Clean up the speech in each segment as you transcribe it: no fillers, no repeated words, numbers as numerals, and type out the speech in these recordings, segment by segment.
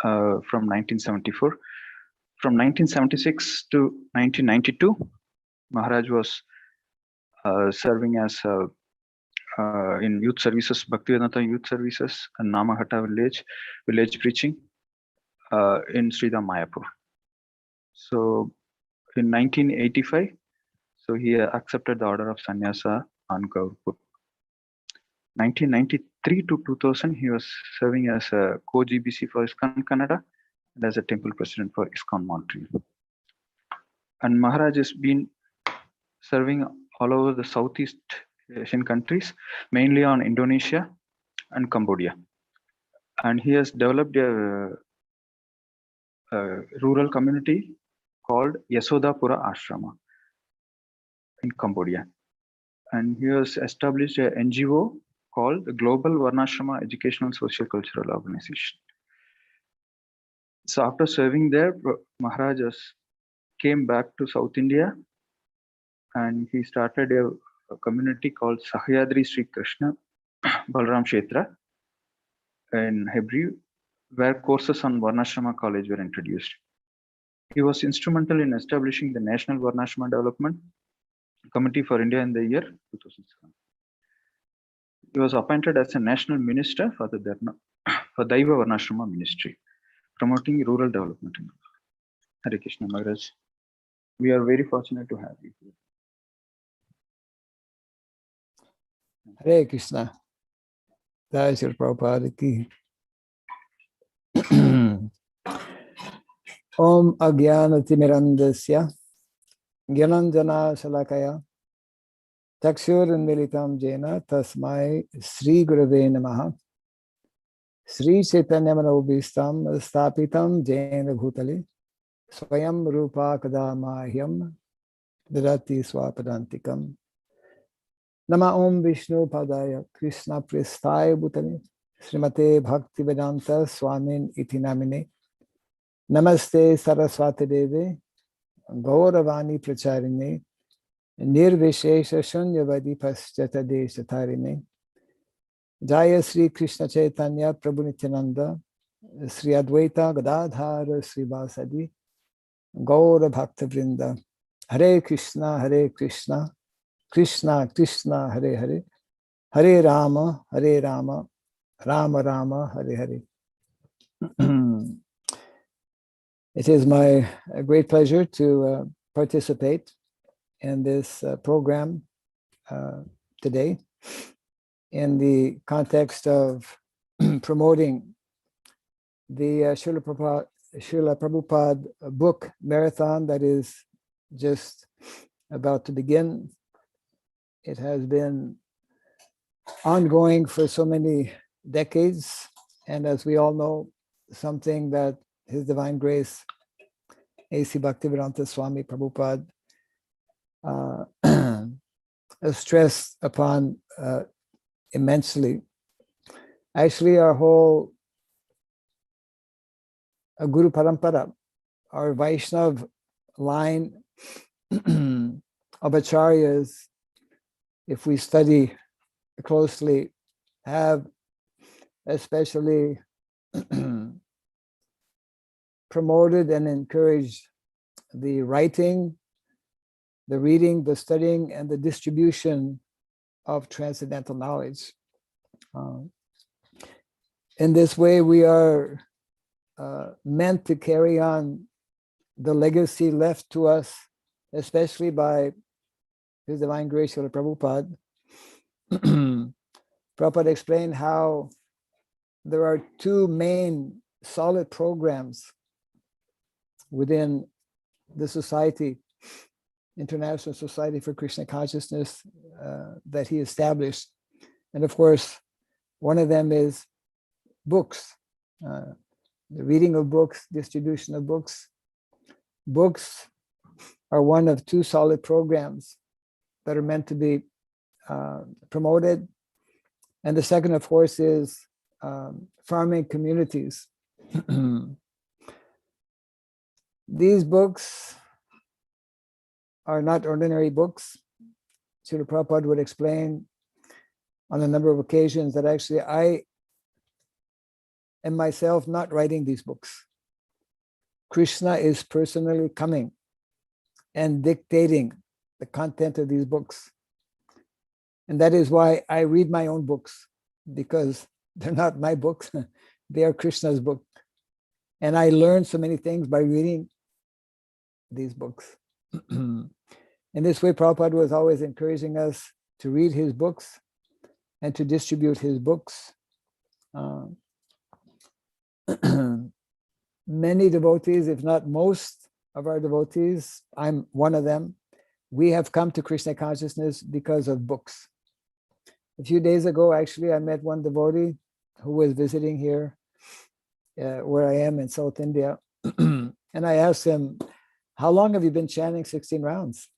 from 1974. From 1976 to 1992, Maharaj was serving as in youth services, Bhaktivedanta youth services, and Namahata village preaching in Sridham Mayapur. So in 1985, so he accepted the order of sannyasa on Gaurpur. 1993 to 2000, he was serving as a co-GBC for ISKCON Canada and as a temple president for ISKCON Montreal. And Maharaj has been serving all over the Southeast Asian countries, mainly on Indonesia and Cambodia. And he has developed a rural community called Yasodapura Ashrama in Cambodia. And he has established an NGO called the Global Varnashrama Educational Social Cultural Organization. So after serving there, Maharaj came back to South India and he started a community called Sahyadri Sri Krishna Balram Kshetra in Hebrew, where courses on Varnashrama College were introduced. He was instrumental in establishing the National Varnashrama Development Committee for India in the year 2007. He was appointed as a national minister for the Daiva Varnashrama Ministry, promoting rural development in India. Hare Krishna Maharaj. We are very fortunate to have you here. Hare Krishna. Jai Shri Prabhupada ki. Om Agyanatimirandasya Gyananjana Shalakaya Chakshurunmilitam Jena Tasmai Sri Gurave Namaha Sri Chaitanya Manobhistam Stapitam Jena Bhutale Swayam Rupa Kadamahyam Dadati Swapadantikam Nama Om Vishnu Padaya Krishna Pristaya Bhutale Srimate Bhaktivedanta Swamin Iti Namine Namaste Saraswati Deve Gauravani Pracharine Nirvishesha Shunyavadi Paschata Deshatarine Jaya Sri Krishna Chaitanya Prabhu Nityananda Sri Advaita Gadadhara Sri Vasadi Gaura Bhakta Vrinda Hare Krishna Krishna Krishna Hare Hare Hare Rama Rama Rama Hare Hare. It is my great pleasure to participate in this program today in the context of promoting the Srila Prabhupada book marathon that is just about to begin. It has been ongoing for so many decades, and as we all know, something that His Divine Grace, A.C. Bhaktivedanta Swami Prabhupada, stressed upon immensely. Actually, our whole Guru Parampara, our Vaishnav line of acharyas, if we study closely, have especially promoted and encouraged the writing, the reading, the studying, and the distribution of transcendental knowledge. In this way, we are meant to carry on the legacy left to us, especially by His Divine Grace, Srila Prabhupada. Prabhupada explained how there are two main solid programs within the society, International Society for Krishna Consciousness, that he established. And of course, one of them is books, the reading of books, distribution of books. Books are one of two solid programs that are meant to be promoted. And the second, of course, is farming communities. These books are not ordinary books. Srila Prabhupada would explain on a number of occasions that actually I and myself not writing these books. Krishna is personally coming and dictating the content of these books. And that is why I read my own books, because they're not my books, they are Krishna's book. And I learn so many things by reading these books. In this way, Prabhupada was always encouraging us to read his books and to distribute his books. Many devotees, if not most of our devotees, I'm one of them, we have come to Krishna consciousness because of books. A few days ago, actually, I met one devotee who was visiting here, where I am in South India. And I asked him, how long have you been chanting 16 rounds?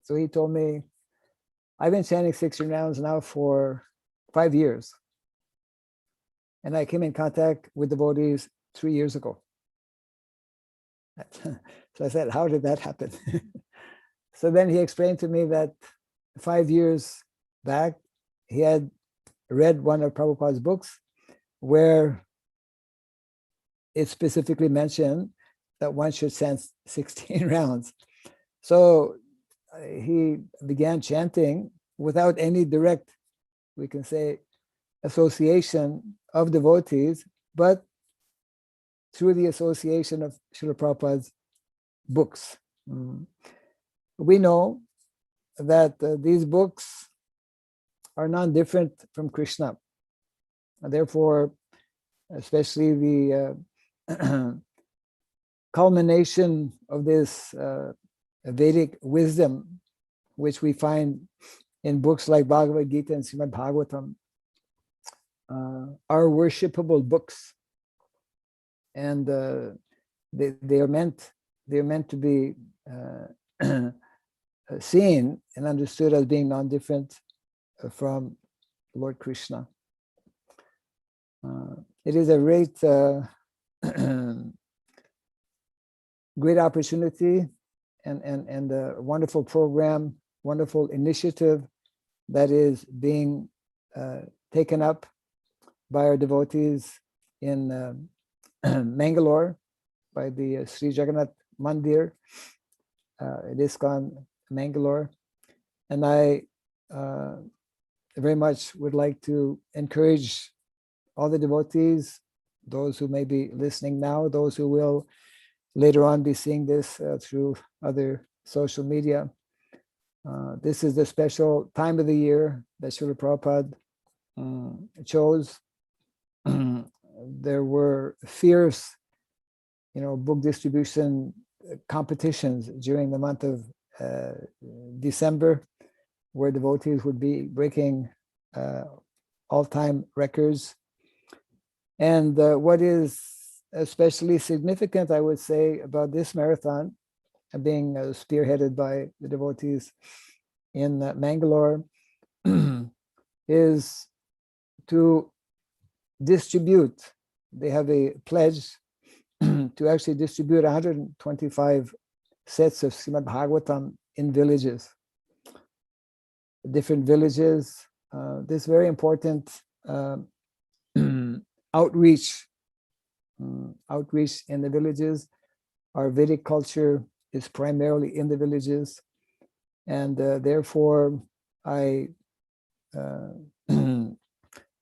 So he told me, I've been chanting 16 rounds now for 5 years. And I came in contact with devotees 3 years ago. So I said, how did that happen? So then he explained to me that 5 years back, he had read one of Prabhupada's books where it specifically mentioned that one should chant 16 rounds. So he began chanting without any direct, we can say, association of devotees, but through the association of Srila Prabhupada's books. We know that these books are non-different from Krishna. And therefore, especially the culmination of this Vedic wisdom, which we find in books like Bhagavad Gita and Srimad Bhagavatam, are worshipable books, and they are meant to be seen and understood as being non-different from Lord Krishna. It is a great opportunity and a wonderful program, wonderful initiative that is being taken up by our devotees in Mangalore, by the Sri Jagannath Mandir, ISKCON Mangalore. And I very much would like to encourage all the devotees, those who may be listening now, those who will later on be seeing this through other social media. This is the special time of the year that Srila Prabhupada chose. There were fierce, book distribution competitions during the month of December, where devotees would be breaking all-time records. And what is especially significant, I would say, about this marathon being spearheaded by the devotees in Mangalore is to distribute. They have a pledge to actually distribute 125 sets of Srimad Bhagavatam in villages, different villages. This very important outreach in the villages. Our Vedic culture is primarily in the villages, and therefore I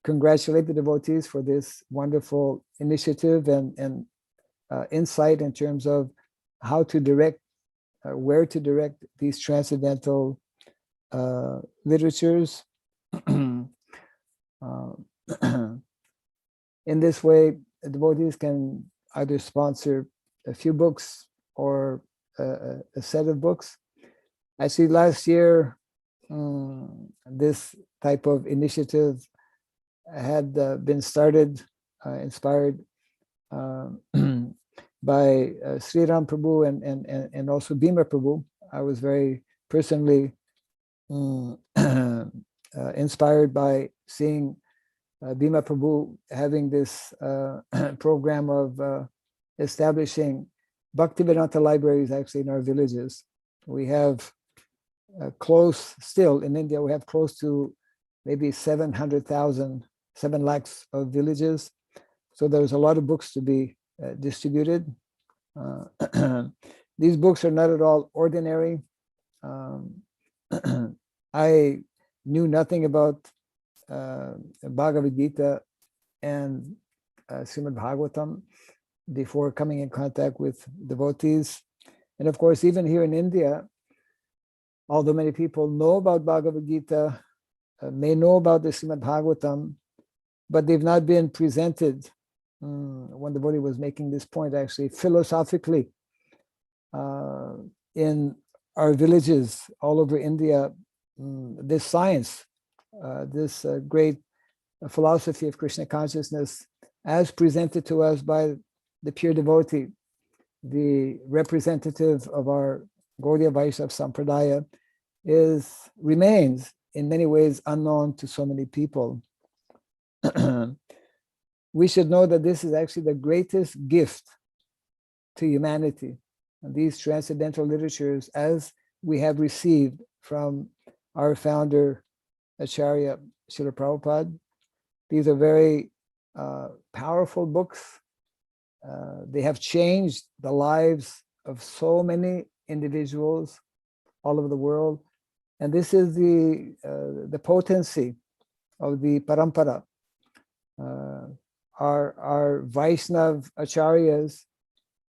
congratulate the devotees for this wonderful initiative and insight in terms of how to direct, where to direct these transcendental literatures. In this way, devotees can either sponsor a few books or a set of books. Actually, last year, this type of initiative had been started, inspired by Sriram Prabhu and also Bhima Prabhu. I was very personally inspired by seeing Bhima Prabhu having this program of establishing Bhaktivedanta libraries actually in our villages. We have still in India, we have close to maybe 700,000, 7 lakhs of villages. So there's a lot of books to be distributed. These books are not at all ordinary. I knew nothing about Bhagavad Gita and Srimad Bhagavatam before coming in contact with devotees. And of course, even here in India, although many people know about Bhagavad Gita, may know about the Srimad Bhagavatam, but they've not been presented. One devotee was making this point actually philosophically in our villages all over India. This science, this great philosophy of Krishna consciousness, as presented to us by the pure devotee, the representative of our Gaudiya Vaishnava Sampradaya, remains in many ways unknown to so many people. We should know that this is actually the greatest gift to humanity. And these transcendental literatures, as we have received from our founder, Acharya Srila Prabhupada, these are very powerful books. They have changed the lives of so many individuals all over the world. And this is the potency of the parampara. Our Vaishnav Acharyas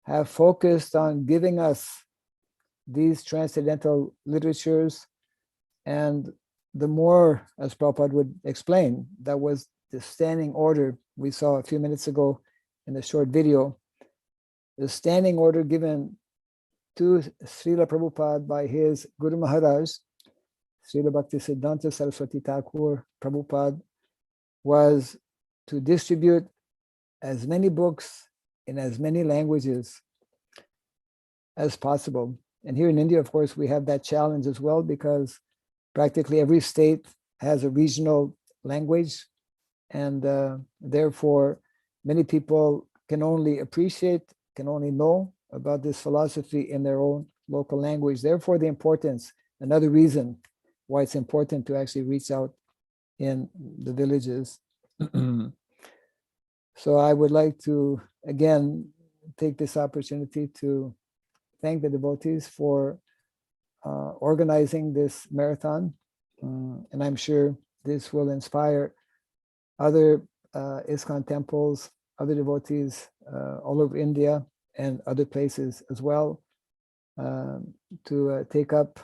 have focused on giving us these transcendental literatures, and the more, as Prabhupada would explain, that was the standing order we saw a few minutes ago in the short video, the standing order given to Srila Prabhupada by his Guru Maharaj, Srila Bhakti Siddhanta Saraswati Thakur Prabhupada, was to distribute as many books in as many languages as possible. And here in India, of course, we have that challenge as well, because practically every state has a regional language, and therefore many people can only appreciate, can only know about this philosophy in their own local language. Therefore, the importance, another reason why it's important to actually reach out in the villages. So I would like to, again, take this opportunity to thank the devotees for organizing this marathon. And I'm sure this will inspire other ISKCON temples, other devotees all over India and other places as well to take up.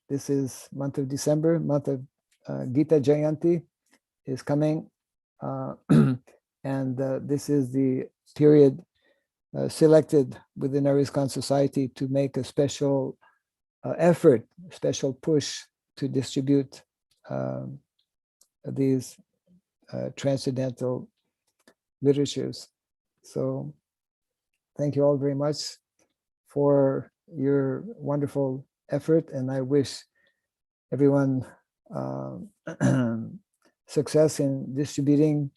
This is month of December, month of Gita Jayanti is coming. And this is the period selected within our ISKCON society to make a special effort, special push to distribute these transcendental literatures. So thank you all very much for your wonderful effort, and I wish everyone success in distributing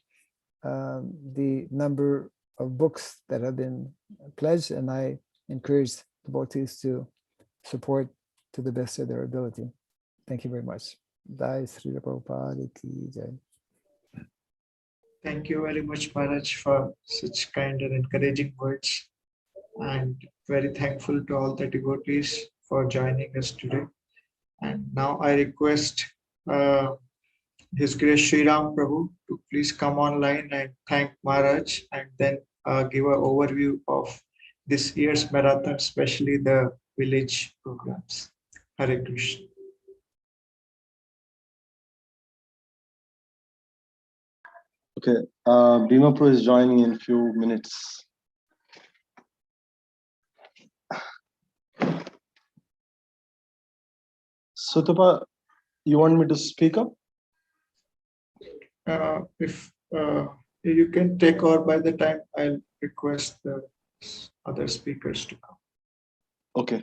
the number of books that have been pledged, and I encourage devotees to support to the best of their ability. Thank you very much. Jai Srila Prabhupada ki jai. Thank you very much, Maharaj, for such kind and encouraging words, and very thankful to all the devotees for joining us today. And now I request His Grace Sriram Prabhu to please come online and thank Maharaj, and then give an overview of this year's marathon, especially the village programs. Hare Krishna. Okay, Bhima Prabhu is joining in a few minutes. Sutapa, you want me to speak up? If you can take over by the time, I'll request the other speakers to come. Okay.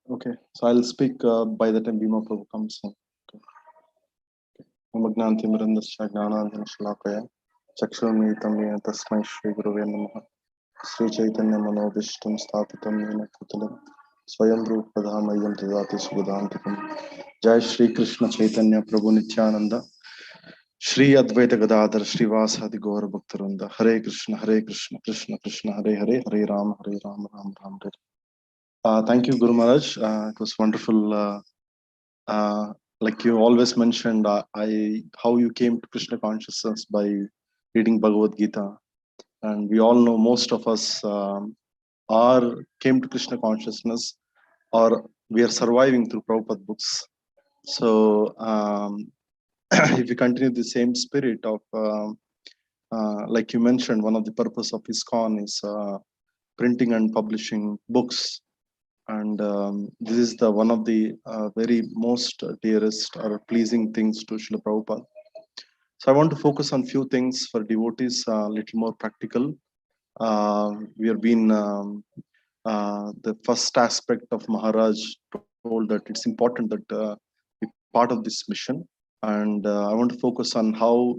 Okay, so I'll speak by the time Bhima Prabhu comes in. Namagnanti Mirandasya Gnanandhana Shalakaya Chakshuramitam Yena Tasmai Shri Guruve Namaha Sri Chaitanya Manobishtam Sthapitam Yena Putalam Swayam Rupadhamayam Tadati Subhadantikam. Jai Shri Krishna Chaitanya Prabhu Nityananda. Shri Advaita Gadadhar Srivasadi Gaura Bhaktarunda. Hare Krishna, Krishna Krishna, Hare Hare, Hare Ram, Ram Ram, Hare. Thank you, Guru Maharaj. It was wonderful. Like you always mentioned, how you came to Krishna consciousness by reading Bhagavad Gita, and we all know most of us came to Krishna consciousness, or we are surviving through Prabhupada books. So if we continue the same spirit of, like you mentioned, one of the purpose of ISKCON is printing and publishing books. And this is the one of the very most dearest or pleasing things to Srila Prabhupada. So I want to focus on few things for devotees, a little more practical. We have been the first aspect of Maharaj told that it's important that be part of this mission. And I want to focus on how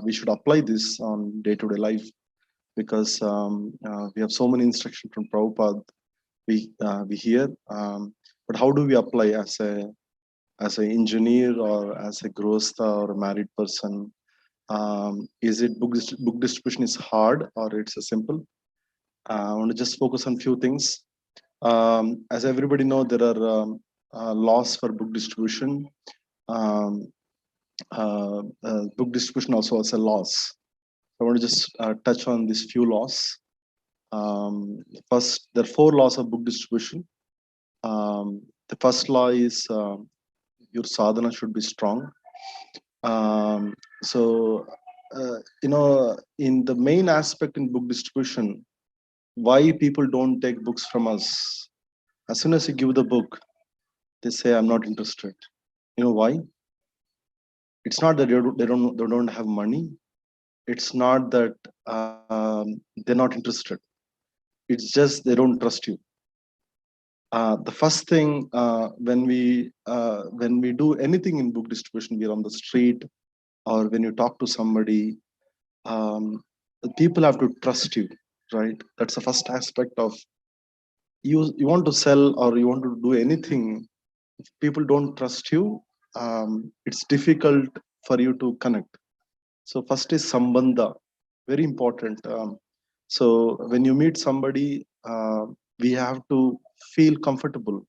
we should apply this on day-to-day life, because we have so many instructions from Prabhupada we hear, but how do we apply as an engineer or as a grostha or a married person? Is it book distribution is hard or it's a simple? I want to just focus on few things. As everybody know, there are laws for book distribution. Book distribution also has a laws. I want to just touch on these few laws. First, there are 4 laws of book distribution. The first law is your sadhana should be strong. So, in the main aspect in book distribution, why people don't take books from us? As soon as you give the book, they say, "I'm not interested." You know why? It's not that they don't have money. It's not that they're not interested. It's just they don't trust you. The first thing when we do anything in book distribution, we're on the street or when you talk to somebody, the people have to trust you, right? That's the first aspect of you want to sell or you want to do anything. If people don't trust you, it's difficult for you to connect. So first is sambandha, very important. So when you meet somebody, we have to feel comfortable.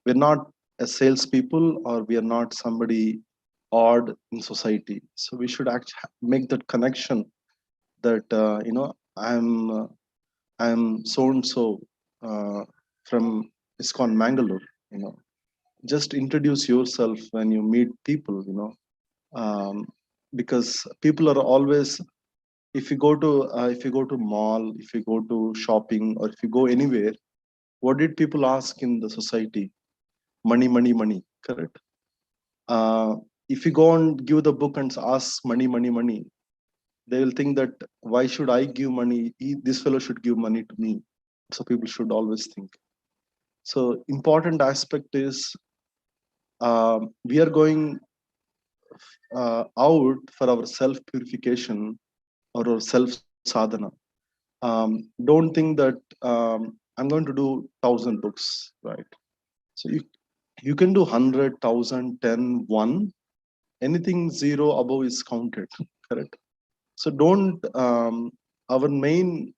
We're not a salespeople or we are not somebody odd in society. So we should actually make that connection that I'm so and so from ISKCON Mangalore. Just introduce yourself when you meet people. Because people are always, if you go to mall, if you go to shopping, or if you go anywhere, what did people ask in the society? Money, money, money. Correct. If you go and give the book and ask money, money, money, they will think that why should I give money? This fellow should give money to me. So people should always think. So important aspect is we are going out for our self purification or our self sadhana. Don't think that I'm going to do 1,000 books, right? So you can do 100, 1,000, 10, 1. Anything 0 above is counted, correct? So don't. Our main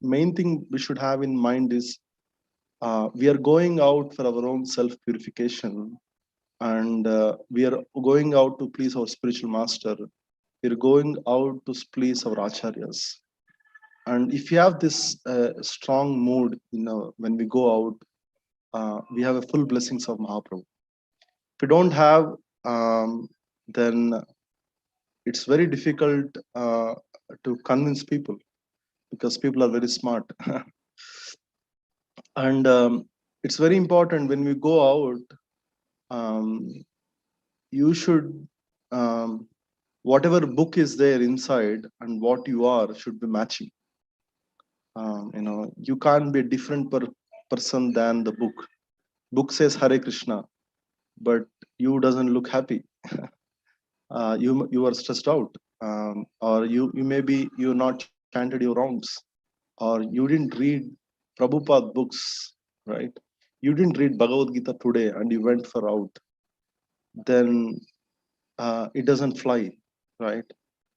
thing we should have in mind is we are going out for our own self purification, and we are going out to please our spiritual master. We're going out to please our acharyas. And if you have this strong mood, when we go out, we have a full blessings of Mahaprabhu. If we don't have, then it's very difficult to convince people, because people are very smart. And it's very important when we go out, you should, whatever book is there inside and what you are should be matching. You can't be a different person than the book. Book says Hare Krishna, but you doesn't look happy. You are stressed out, or you maybe you not chanted your wrongs, or you didn't read Prabhupada books, right? You didn't read Bhagavad Gita today and you went for out, then it doesn't fly. right?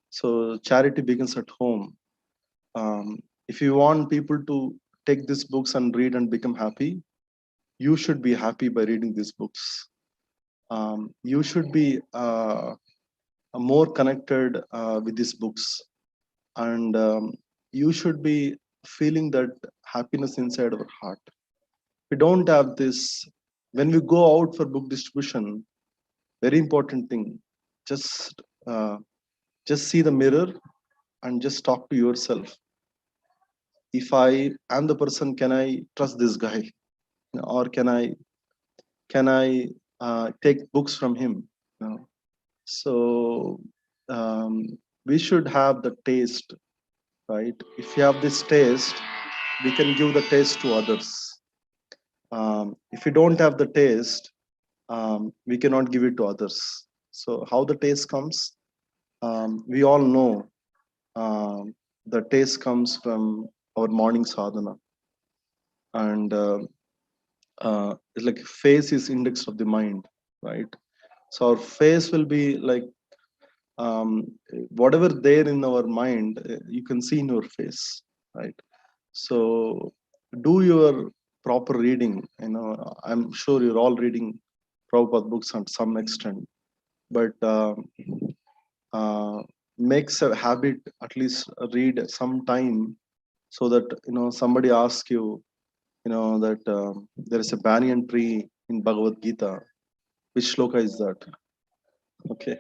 So charity begins at home. If you want people to take these books and read and become happy, you should be happy by reading these books. You should be more connected with these books, and you should be feeling that happiness inside our heart. We don't have this. When we go out for book distribution, very important thing, just uh, just see the mirror and just talk to yourself. If I am the person, can I trust this guy, or can I take books from him? You know? So um, we should have the taste, right? If you have this taste, we can give the taste to others. If we don't have the taste, we cannot give it to others. So how the taste comes? We all know the taste comes from our morning sadhana, and it's like face is index of the mind, right? So our face will be like whatever there in our mind, you can see in your face, right? So do your proper reading. I'm sure you're all reading Prabhupada books at some extent, but makes a habit, at least read some time, so that somebody asks you, that there is a banyan tree in Bhagavad Gita. Which shloka is that? Okay.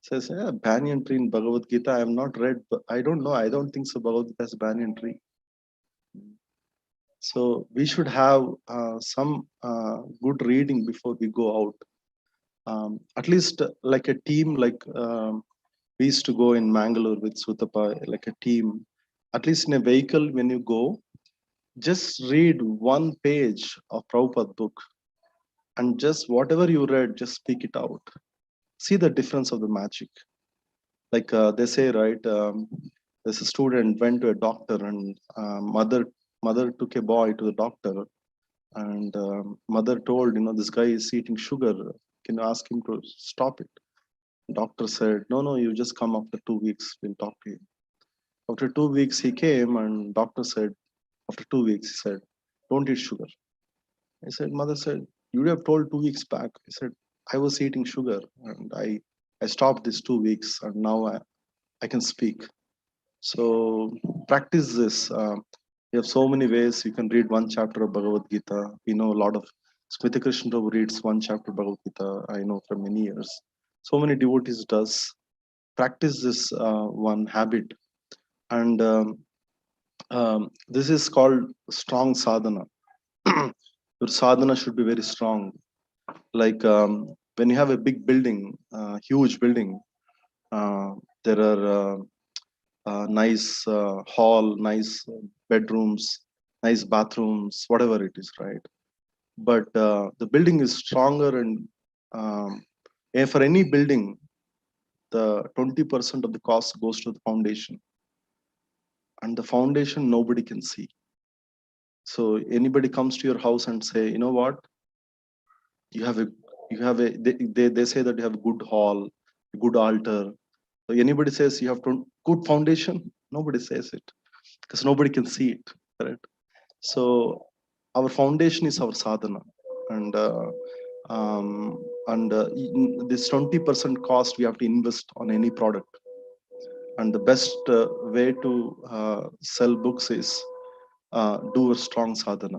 Says, yeah, banyan tree in Bhagavad Gita. I have not read, but I don't know. I don't think so. Bhagavad Gita has banyan tree. So we should have some good reading before we go out. At least like a team, like we used to go in Mangalore with Sutapa, like a team. At least in a vehicle, when you go, just read one page of Prabhupada book, and just whatever you read, just speak it out. See the difference of the magic. Like they say, right? There's a student went to a doctor, and mother took a boy to the doctor, and mother told, this guy is eating sugar. Can you ask him to stop it? Doctor said, no, you just come after 2 weeks. We'll talk to you. After 2 weeks, he came, and doctor said, after 2 weeks, he said, don't eat sugar. I said, mother said, you would have told 2 weeks back. He said, I was eating sugar, and I stopped this 2 weeks, and now I can speak. So practice this. You have so many ways. You can read one chapter of Bhagavad Gita. We know a lot of Smriti Krishna Prabhu reads one chapter of Bhagavad Gita. I know for many years. So many devotees does. Practice this one habit, and this is called strong sadhana. Your sadhana should be very strong. Like when you have a big building, huge building, there are nice hall, nice bedrooms, nice bathrooms, whatever it is, right? But the building is stronger, and for any building, the 20% of the cost goes to the foundation, and the foundation nobody can see. So anybody comes to your house and say, you know what, you have a they say that you have a good hall, a good altar. So anybody says you have good foundation, nobody says it, because nobody can see it, correct? So our foundation is our sadhana, and this 20% cost we have to invest on any product. And the best way to sell books is do a strong sadhana.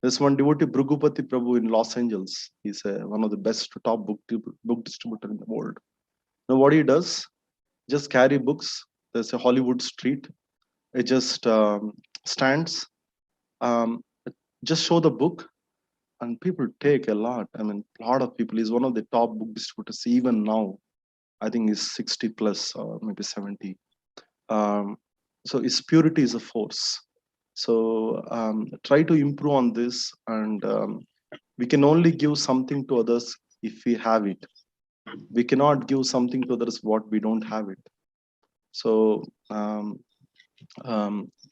There's one devotee, Bhrugupati Prabhu in Los Angeles. He's one of the best top book distributor in the world. Now what he does, just carry books. There's a Hollywood street. It just stands, um, just show the book, and people take a lot. I mean, a lot of people. He's one of the top book distributors even now. I think he's 60 plus or maybe 70. So his purity is a force. So try to improve on this, and we can only give something to others if we have it. We cannot give something to others what we don't have it. So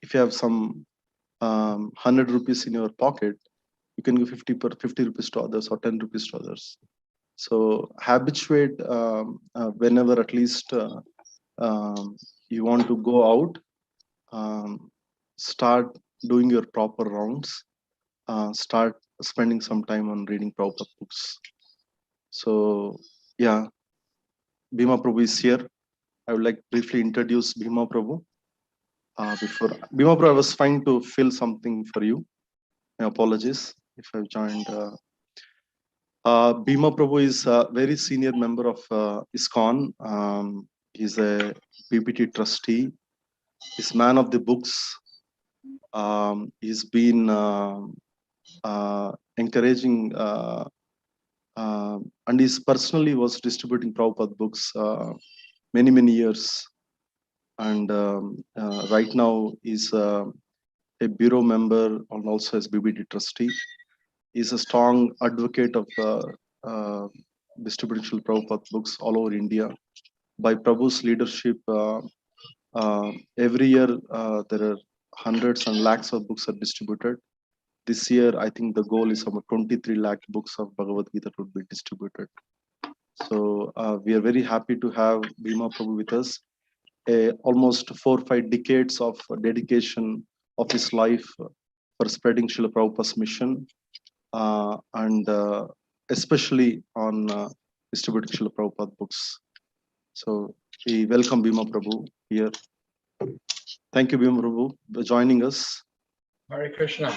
if you have some 100 rupees in your pocket, you can give 50 rupees to others or 10 rupees to others. So habituate whenever at least you want to go out, start doing your proper rounds, start spending some time on reading Prabhupada books. So yeah, Bhima Prabhu is here. I would like to briefly introduce Bhima Prabhu. Before Bhima Prabhu, I was trying to fill something for you. My apologies if I've joined. Bhima Prabhu is a very senior member of ISKCON. He's a PPT trustee. He's man of the books. He's been encouraging and he's personally was distributing Prabhupada books many years. And right now he's a bureau member and also as BBD trustee. He's a strong advocate of distribution of Prabhupada books all over India. By Prabhu's leadership, every year there are hundreds and lakhs of books are distributed. This year, I think the goal is about 23 lakh books of Bhagavad Gita would be distributed. So we are very happy to have Bhima Prabhu with us. Almost 4 or 5 decades of dedication of his life for spreading Srila Prabhupada's mission, and especially on distributing Srila Prabhupada books. So we welcome Bhima Prabhu here. Thank you, Bhima Prabhu, for joining us. Hare Krishna.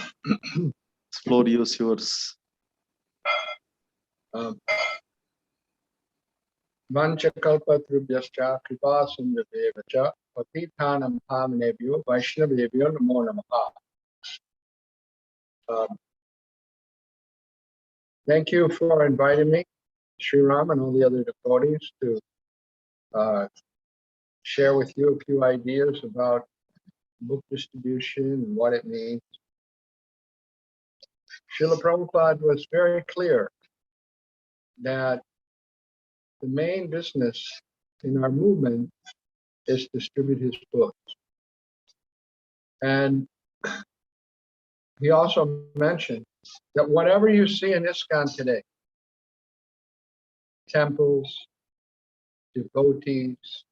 Floor is yours. Vanchakalpatrubhyascha kripa sindhubevacha patithanam bhavanebhyo vaishnavebhyo namo namaha. Thank you for inviting me, Sriram and all the other devotees, to share with you a few ideas about book distribution and what it means. Srila Prabhupada was very clear that the main business in our movement is to distribute his books. And he also mentioned that whatever you see in ISKCON today, temples, devotees,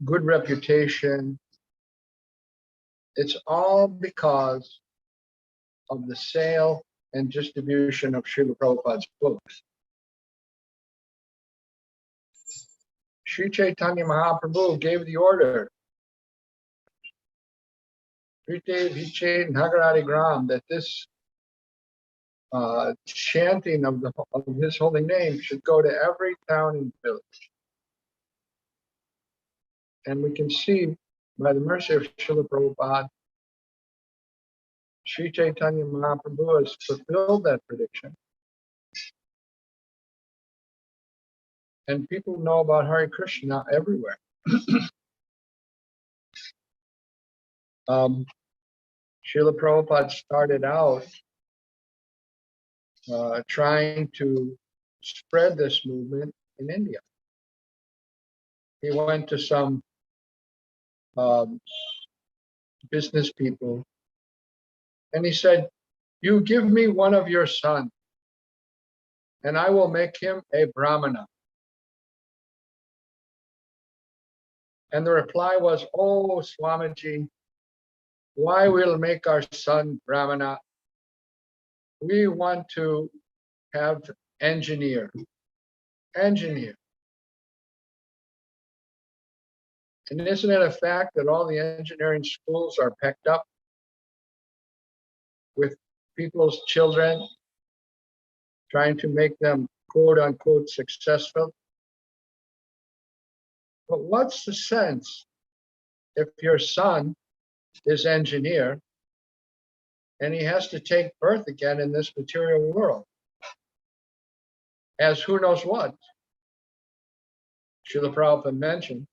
good reputation, it's all because of the sale and distribution of Srila Prabhupada's books. Sri Chaitanya Mahaprabhu gave the order, Prite Viche Nagaradi Gram, that this chanting of his holy name should go to every town and village. And we can see by the mercy of Srila Prabhupada, Sri Chaitanya Mahaprabhu has fulfilled that prediction. And people know about Hare Krishna everywhere. Srila Prabhupada started out trying to spread this movement in India. He went to some business people and he said, "You give me one of your sons and I will make him a Brahmana." And the reply was, "Oh, Swamiji, why we'll make our son Brahmana? We want to have engineer. And isn't it a fact that all the engineering schools are packed up with people's children, trying to make them quote unquote successful? But what's the sense if your son is engineer and he has to take birth again in this material world as who knows what? Srila Prabhupada mentioned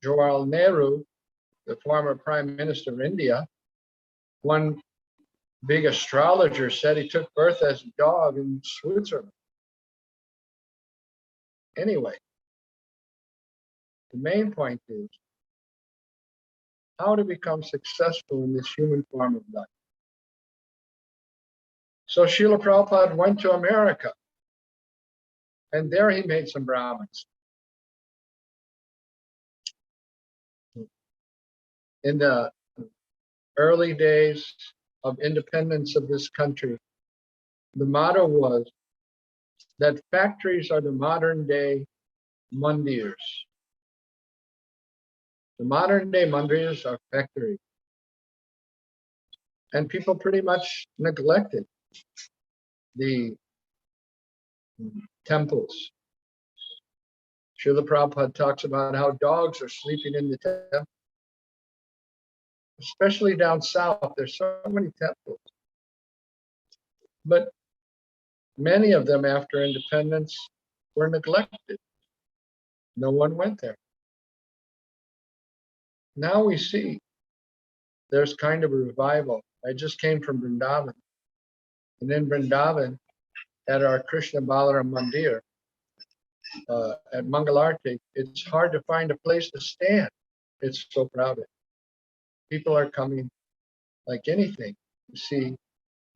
Jawaharlal Nehru, the former Prime Minister of India. One big astrologer said he took birth as a dog in Switzerland. Anyway, the main point is how to become successful in this human form of life. So Srila Prabhupada went to America, and there he made some Brahmins. In the early days of independence of this country, the motto was that factories are the modern day mandirs. The modern day mandirs are factories. And people pretty much neglected the temples. Srila Prabhupada talks about how dogs are sleeping in the temple. Especially down south, there's so many temples. But many of them after independence were neglected. No one went there. Now we see there's kind of a revival. I just came from Vrindavan. And in Vrindavan, at our Krishna Balaram Mandir, at Mangalarti, it's hard to find a place to stand. It's so crowded. People are coming like anything to see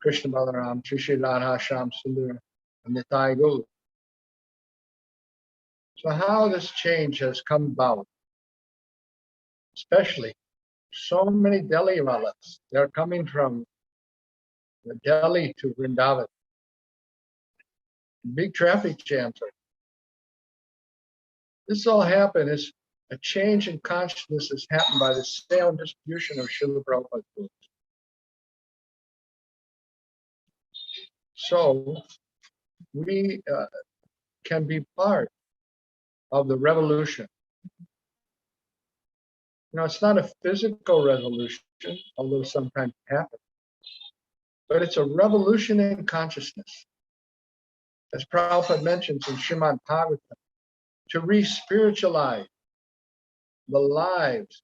Krishna Balaram, Shri Shri Radha Shyam Sundar, and the Nitai Gaur. So how this change has come about, especially so many Delhi Walas, they're coming from Delhi to Vrindavan. Big traffic jams. This all happened as a change in consciousness has happened by the sale and distribution of Srila Prabhupada's books. So we can be part of the revolution. You know, it's not a physical revolution, although sometimes it happens, but it's a revolution in consciousness. As Prabhupada mentions in Srimad Bhagavatam, to re-spiritualize the lives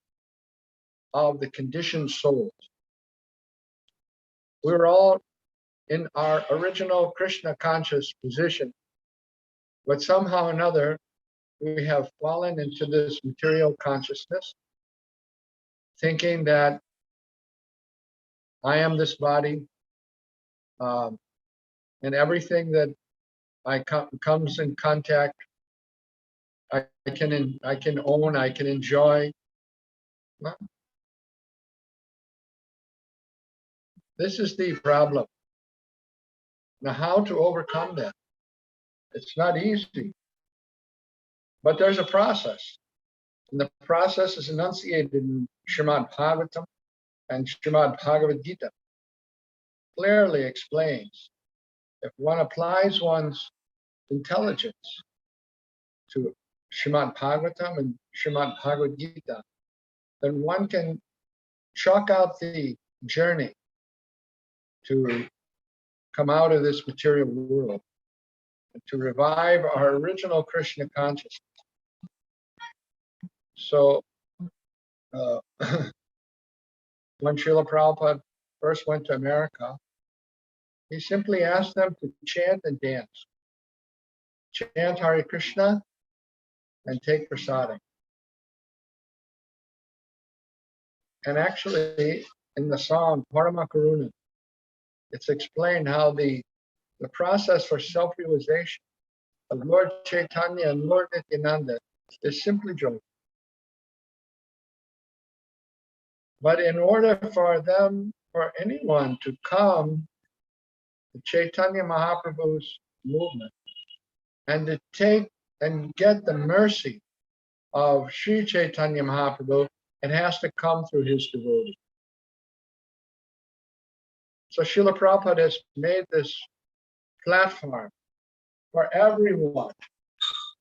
of the conditioned souls. We're all in our original Krishna conscious position, but somehow or another, we have fallen into this material consciousness, thinking that I am this body, and everything that comes in contact, I can own, I can enjoy. Well, this is the problem. Now, how to overcome that? It's not easy, but there's a process. And the process is enunciated in Srimad Bhagavatam and Srimad Bhagavad Gita. Clearly explains if one applies one's intelligence to Srimad Bhagavatam and Srimad Bhagavad Gita, then one can chalk out the journey to come out of this material world and to revive our original Krishna consciousness. So when Srila Prabhupada first went to America, he simply asked them to chant and dance. Chant Hare Krishna and take prasadam. And actually, in the song Parama Karuna, it's explained how the process for self-realization of Lord Chaitanya and Lord Nityananda is simply joy. But in order for anyone to come to Chaitanya Mahaprabhu's movement and to take and get the mercy of Sri Chaitanya Mahaprabhu, it has to come through his devotee. So Srila Prabhupada has made this platform for everyone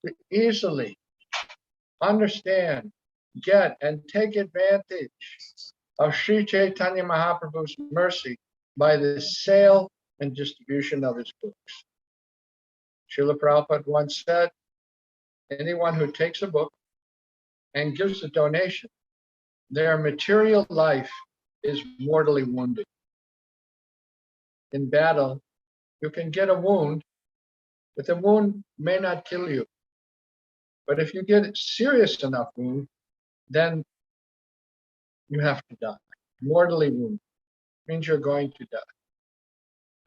to easily understand, get, and take advantage of Sri Chaitanya Mahaprabhu's mercy by the sale and distribution of his books. Srila Prabhupada once said, anyone who takes a book and gives a donation, their material life is mortally wounded. In battle, you can get a wound, but the wound may not kill you. But if you get a serious enough wound, then you have to die. Mortally wounded means you're going to die.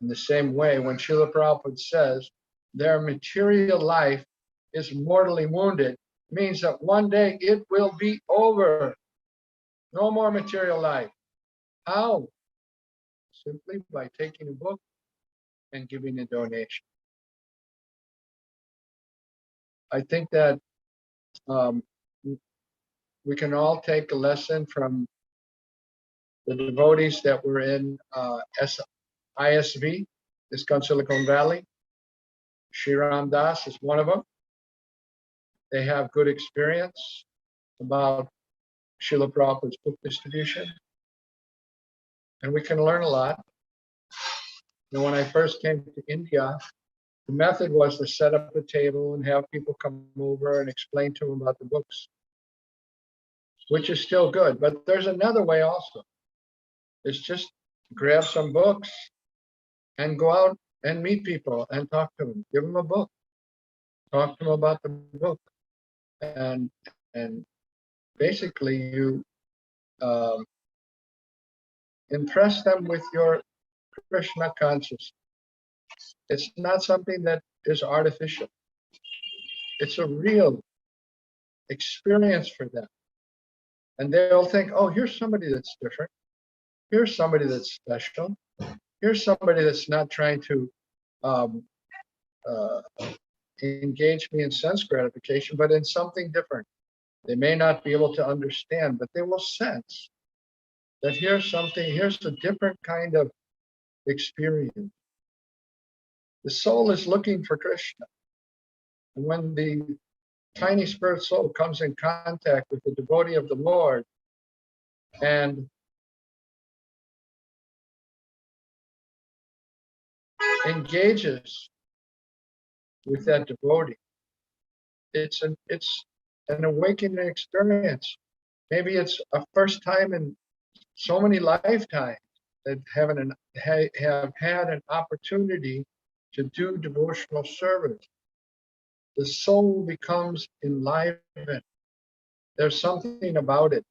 In the same way, when Srila Prabhupada says their material life is mortally wounded, means that one day it will be over. No more material life. How? Simply by taking a book and giving a donation. I think that we can all take a lesson from the devotees that were in ISV, ISKCON Silicon Valley. Sriram Das is one of them. They have good experience about Srila Prabhupada's book distribution. And we can learn a lot. And when I first came to India, the method was to set up a table and have people come over and explain to them about the books, which is still good. But there's another way also. It's just grab some books and go out and meet people and talk to them. Give them a book. Talk to them about the book. And basically you impress them with your Krishna consciousness. It's not something that is artificial. It's a real experience for them. And they'll think, oh, here's somebody that's different. Here's somebody that's special. Here's somebody that's not trying to engage me in sense gratification, but in something different. They may not be able to understand, but they will sense that here's a different kind of experience. The soul is looking for Krishna. And when the tiny spirit soul comes in contact with the devotee of the Lord and engages with that devotee, it's an awakening experience. Maybe it's a first time in so many lifetimes that have had an opportunity to do devotional service. The soul becomes enlivened. There's something about it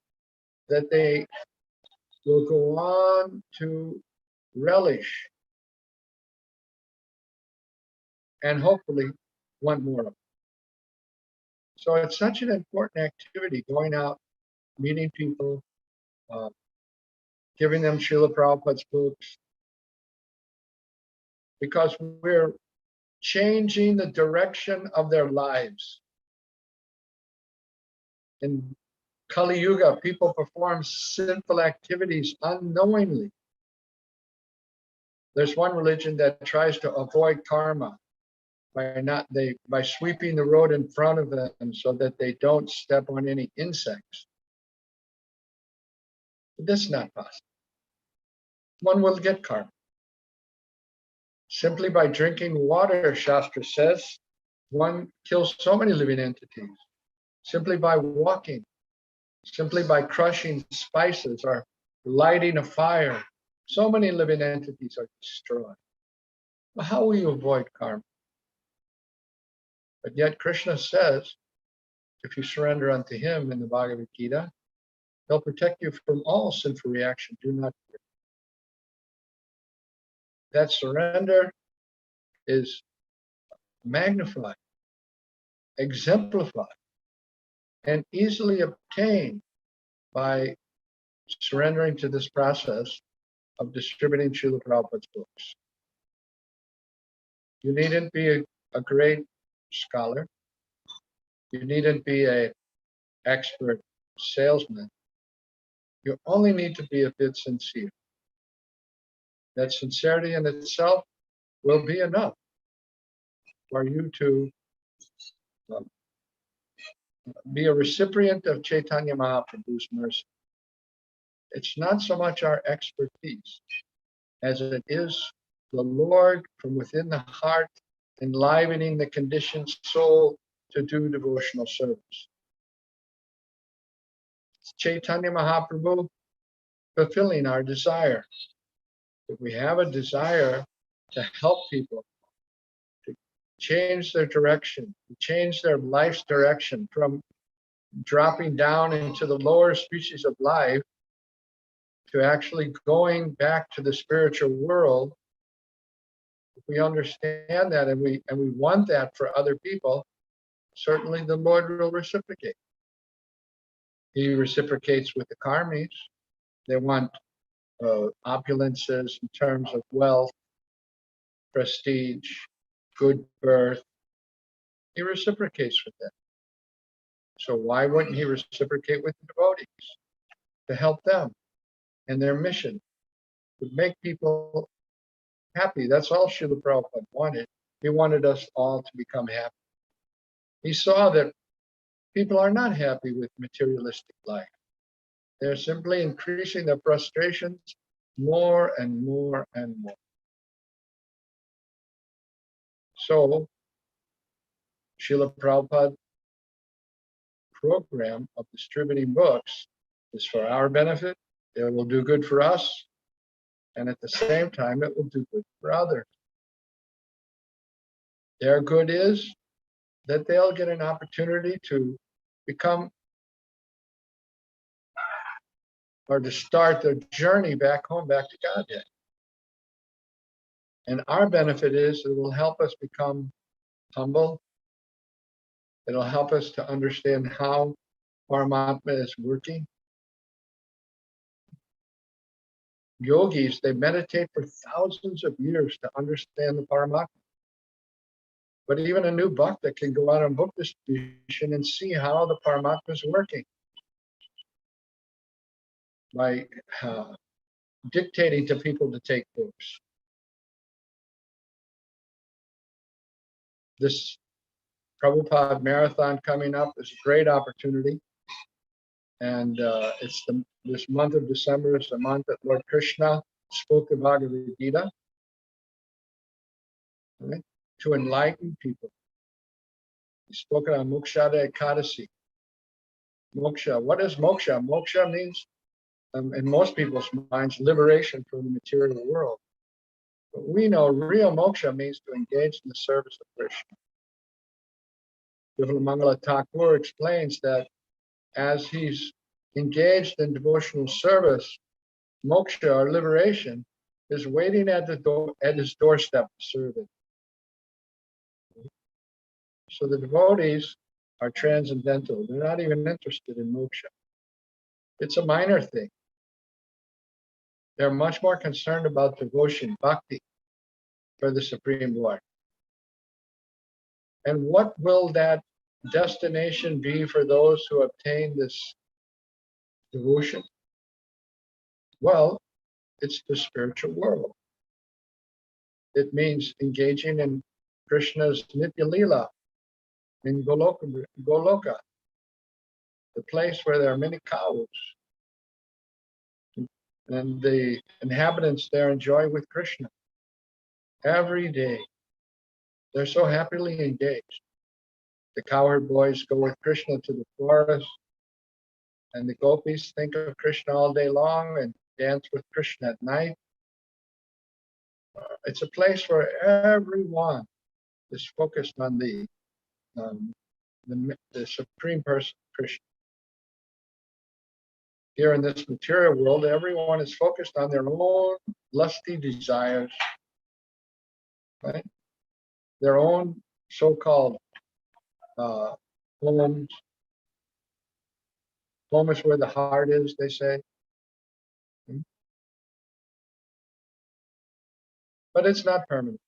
that they will go on to relish and hopefully want more of it. So it's such an important activity, going out, meeting people, giving them Srila Prabhupada's books, because we're changing the direction of their lives. In Kali Yuga, people perform sinful activities unknowingly. There's one religion that tries to avoid karma by sweeping the road in front of them so that they don't step on any insects. But this is not possible. One will get karma. Simply by drinking water, Shastra says, one kills so many living entities. Simply by walking, simply by crushing spices or lighting a fire, so many living entities are destroyed. Well, how will you avoid karma? But yet Krishna says, if you surrender unto him in the Bhagavad Gita, he'll protect you from all sinful reaction. Do not fear. That surrender is magnified, exemplified, and easily obtained by surrendering to this process of distributing Srila Prabhupada's books. You needn't be a great scholar. You needn't be an expert salesman. You only need to be a bit sincere. That sincerity in itself will be enough for you to be a recipient of Chaitanya Mahaprabhu's mercy. It's not so much our expertise as it is the Lord from within the heart enlivening the conditioned soul to do devotional service. It's Chaitanya Mahaprabhu fulfilling our desire. If we have a desire to help people, to change their direction, to change their life's direction from dropping down into the lower species of life to actually going back to the spiritual world, we understand that and we want that for other people, certainly the Lord will reciprocate. He reciprocates with the karmis. They want opulences in terms of wealth, prestige, good birth. He reciprocates with them. So why wouldn't he reciprocate with the devotees to help them in their mission, to make people happy? That's all Srila Prabhupada wanted. He wanted us all to become happy. He saw that people are not happy with materialistic life. They're simply increasing their frustrations more and more and more. So, Srila Prabhupada program of distributing books is for our benefit. It will do good for us, and at the same time, it will do good for others. Their good is that they'll get an opportunity to become or to start their journey back home, back to Godhead. And our benefit is it will help us become humble. It'll help us to understand how Paramatma is working. Yogis, they meditate for thousands of years to understand the Paramatma. But even a new bhakta can go out on book distribution and see how the Paramatma is working by dictating to people to take books. This Prabhupada marathon coming up is a great opportunity. And this month of December is the month that Lord Krishna spoke the Bhagavad Gita, right, to enlighten people. He spoke on Mokshada Ekadasi. Moksha. What is moksha? Moksha means, in most people's minds, liberation from the material world. But we know real moksha means to engage in the service of Krishna. Mangala Thakur explains that as he's engaged in devotional service, moksha or liberation is waiting at the door, at his doorstep to serve him. So the devotees are transcendental. They're not even interested in moksha. It's a minor thing. They're much more concerned about devotion, bhakti, for the Supreme Lord. And what will that destination be for those who obtain this devotion? Well, it's the spiritual world. It means engaging in Krishna's Nitya Leela in Goloka, the place where there are many cows. And the inhabitants there enjoy with Krishna every day. They're so happily engaged. The cowherd boys go with Krishna to the forest, and the gopis think of Krishna all day long and dance with Krishna at night. It's a place where everyone is focused on the Supreme Person, Krishna. Here in this material world, everyone is focused on their own lusty desires, right? Their own so-called homes. Home is where the heart is, they say. But it's not permanent.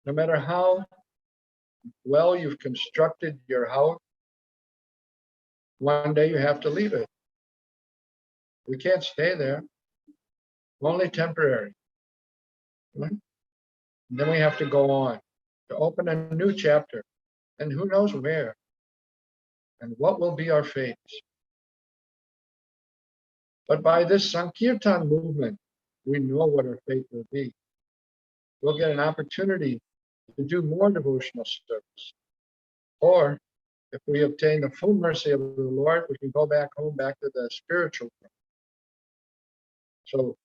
No matter how well you've constructed your house, one day you have to leave it. We can't stay there. Only temporary. Right? And then we have to go on to open a new chapter. And who knows where? And what will be our fates? But by this Sankirtan movement, we know what our fate will be. We'll get an opportunity to do more devotional service. Or if we obtain the full mercy of the Lord, we can go back home, back to the spiritual world. So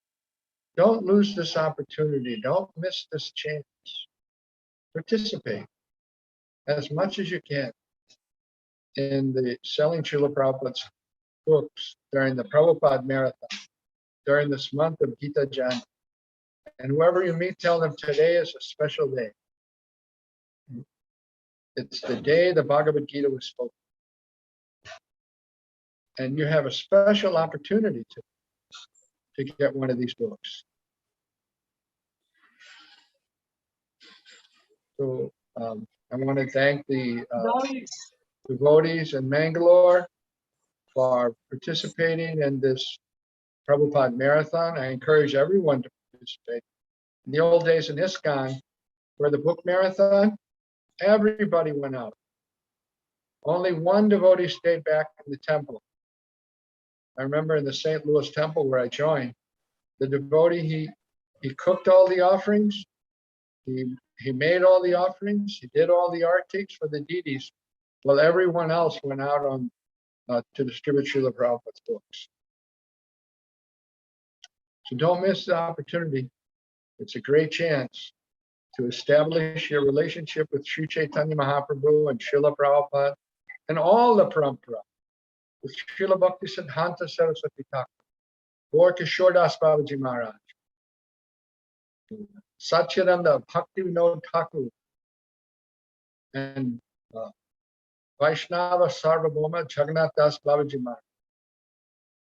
don't lose this opportunity. Don't miss this chance. Participate as much as you can in the selling Srila Prabhupada's books during the Prabhupada Marathon, during this month of Gita Janti. And whoever you meet, tell them today is a special day. It's the day the Bhagavad Gita was spoken. And you have a special opportunity to get one of these books. So I want to thank the devotees in Mangalore for participating in this Prabhupada Marathon. I encourage everyone to participate. In the old days in ISKCON, for the book marathon, everybody went out. Only one devotee stayed back in the temple. I remember in the St. Louis temple where I joined, the devotee, he cooked all the offerings, he made all the offerings, he did all the artics for the deities, while everyone else went out on to distribute Srila Prabhupada's books. So don't miss the opportunity. It's a great chance to establish your relationship with Sri Chaitanya Mahaprabhu and Srila Prabhupada and all the parampara, with Srila Bhakti Siddhanta Saraswati Thakur, Gaur Kishore Das Babaji Maharaj, Satchidananda Bhakti Vinod Thakur, and Vaishnava Sarvabhauma Jagannath Das Babaji Maharaj.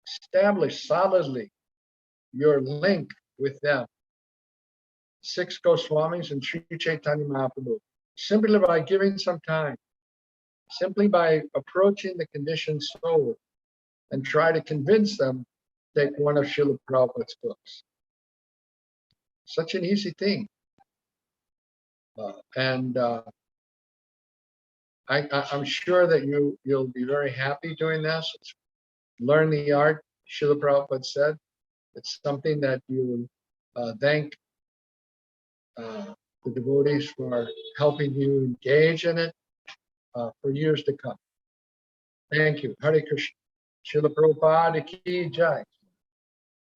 Establish solidly your link with them. 6 Goswamis and Sri Chaitanya Mahaprabhu, simply by giving some time, simply by approaching the conditioned soul and try to convince them to take one of Srila Prabhupada's books. Such an easy thing. I'm sure that you'll be very happy doing this. Learn the art, Srila Prabhupada said. It's something that you thank the devotees for helping you engage in it for years to come. Thank you. Hare Krishna. Srila Prabhupada ki jai.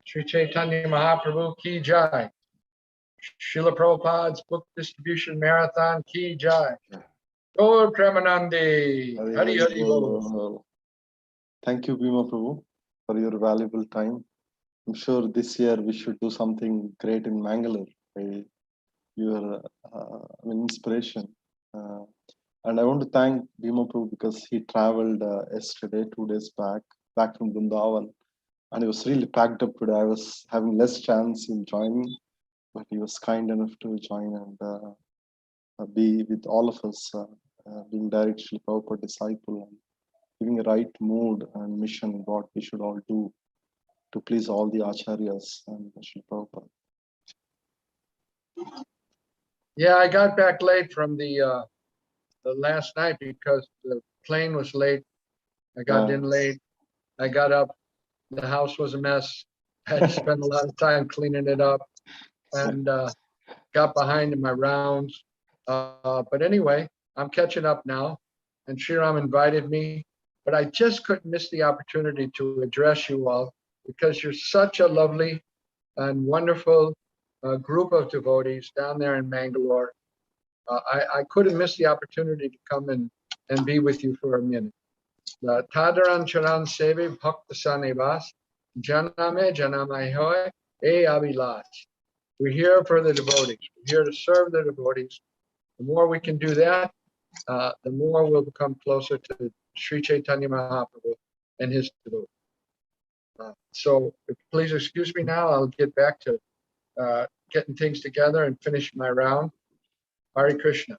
Sri Chaitanya Mahaprabhu ki jai. Srila Prabhupada's book distribution marathon ki jai. Gaur Premanandi. Hari Hari Bol. Thank you, Bhima Prabhu, for your valuable time. I'm sure this year we should do something great in Mangalore. Your inspiration. And I want to thank Bhima Prabhu because he traveled yesterday, 2 days back from Vrindavan. And he was really packed up today. I was having less chance in joining, but he was kind enough to join and be with all of us, being direct Srila Prabhupada disciple and giving a right mood and mission what we should all do to please all the acharyas and Srila Prabhupada. Yeah, I got back late from the last night because the plane was late. I got in late. I got up. The house was a mess. I had to spend a lot of time cleaning it up and got behind in my rounds. But anyway, I'm catching up now. And Sriram invited me, but I just couldn't miss the opportunity to address you all because you're such a lovely and wonderful group of devotees down there in Mangalore. I couldn't miss the opportunity to come and be with you for a minute. Tadaran Charan Sevi Bhakta Sanivas Janame Janame Hoy E Abilash. We're here for the devotees. We're here to serve the devotees. The more we can do that, the more we'll become closer to Sri Chaitanya Mahaprabhu and his devotees. So please excuse me now. I'll get back to getting things together and finish my round. Hare Krishna.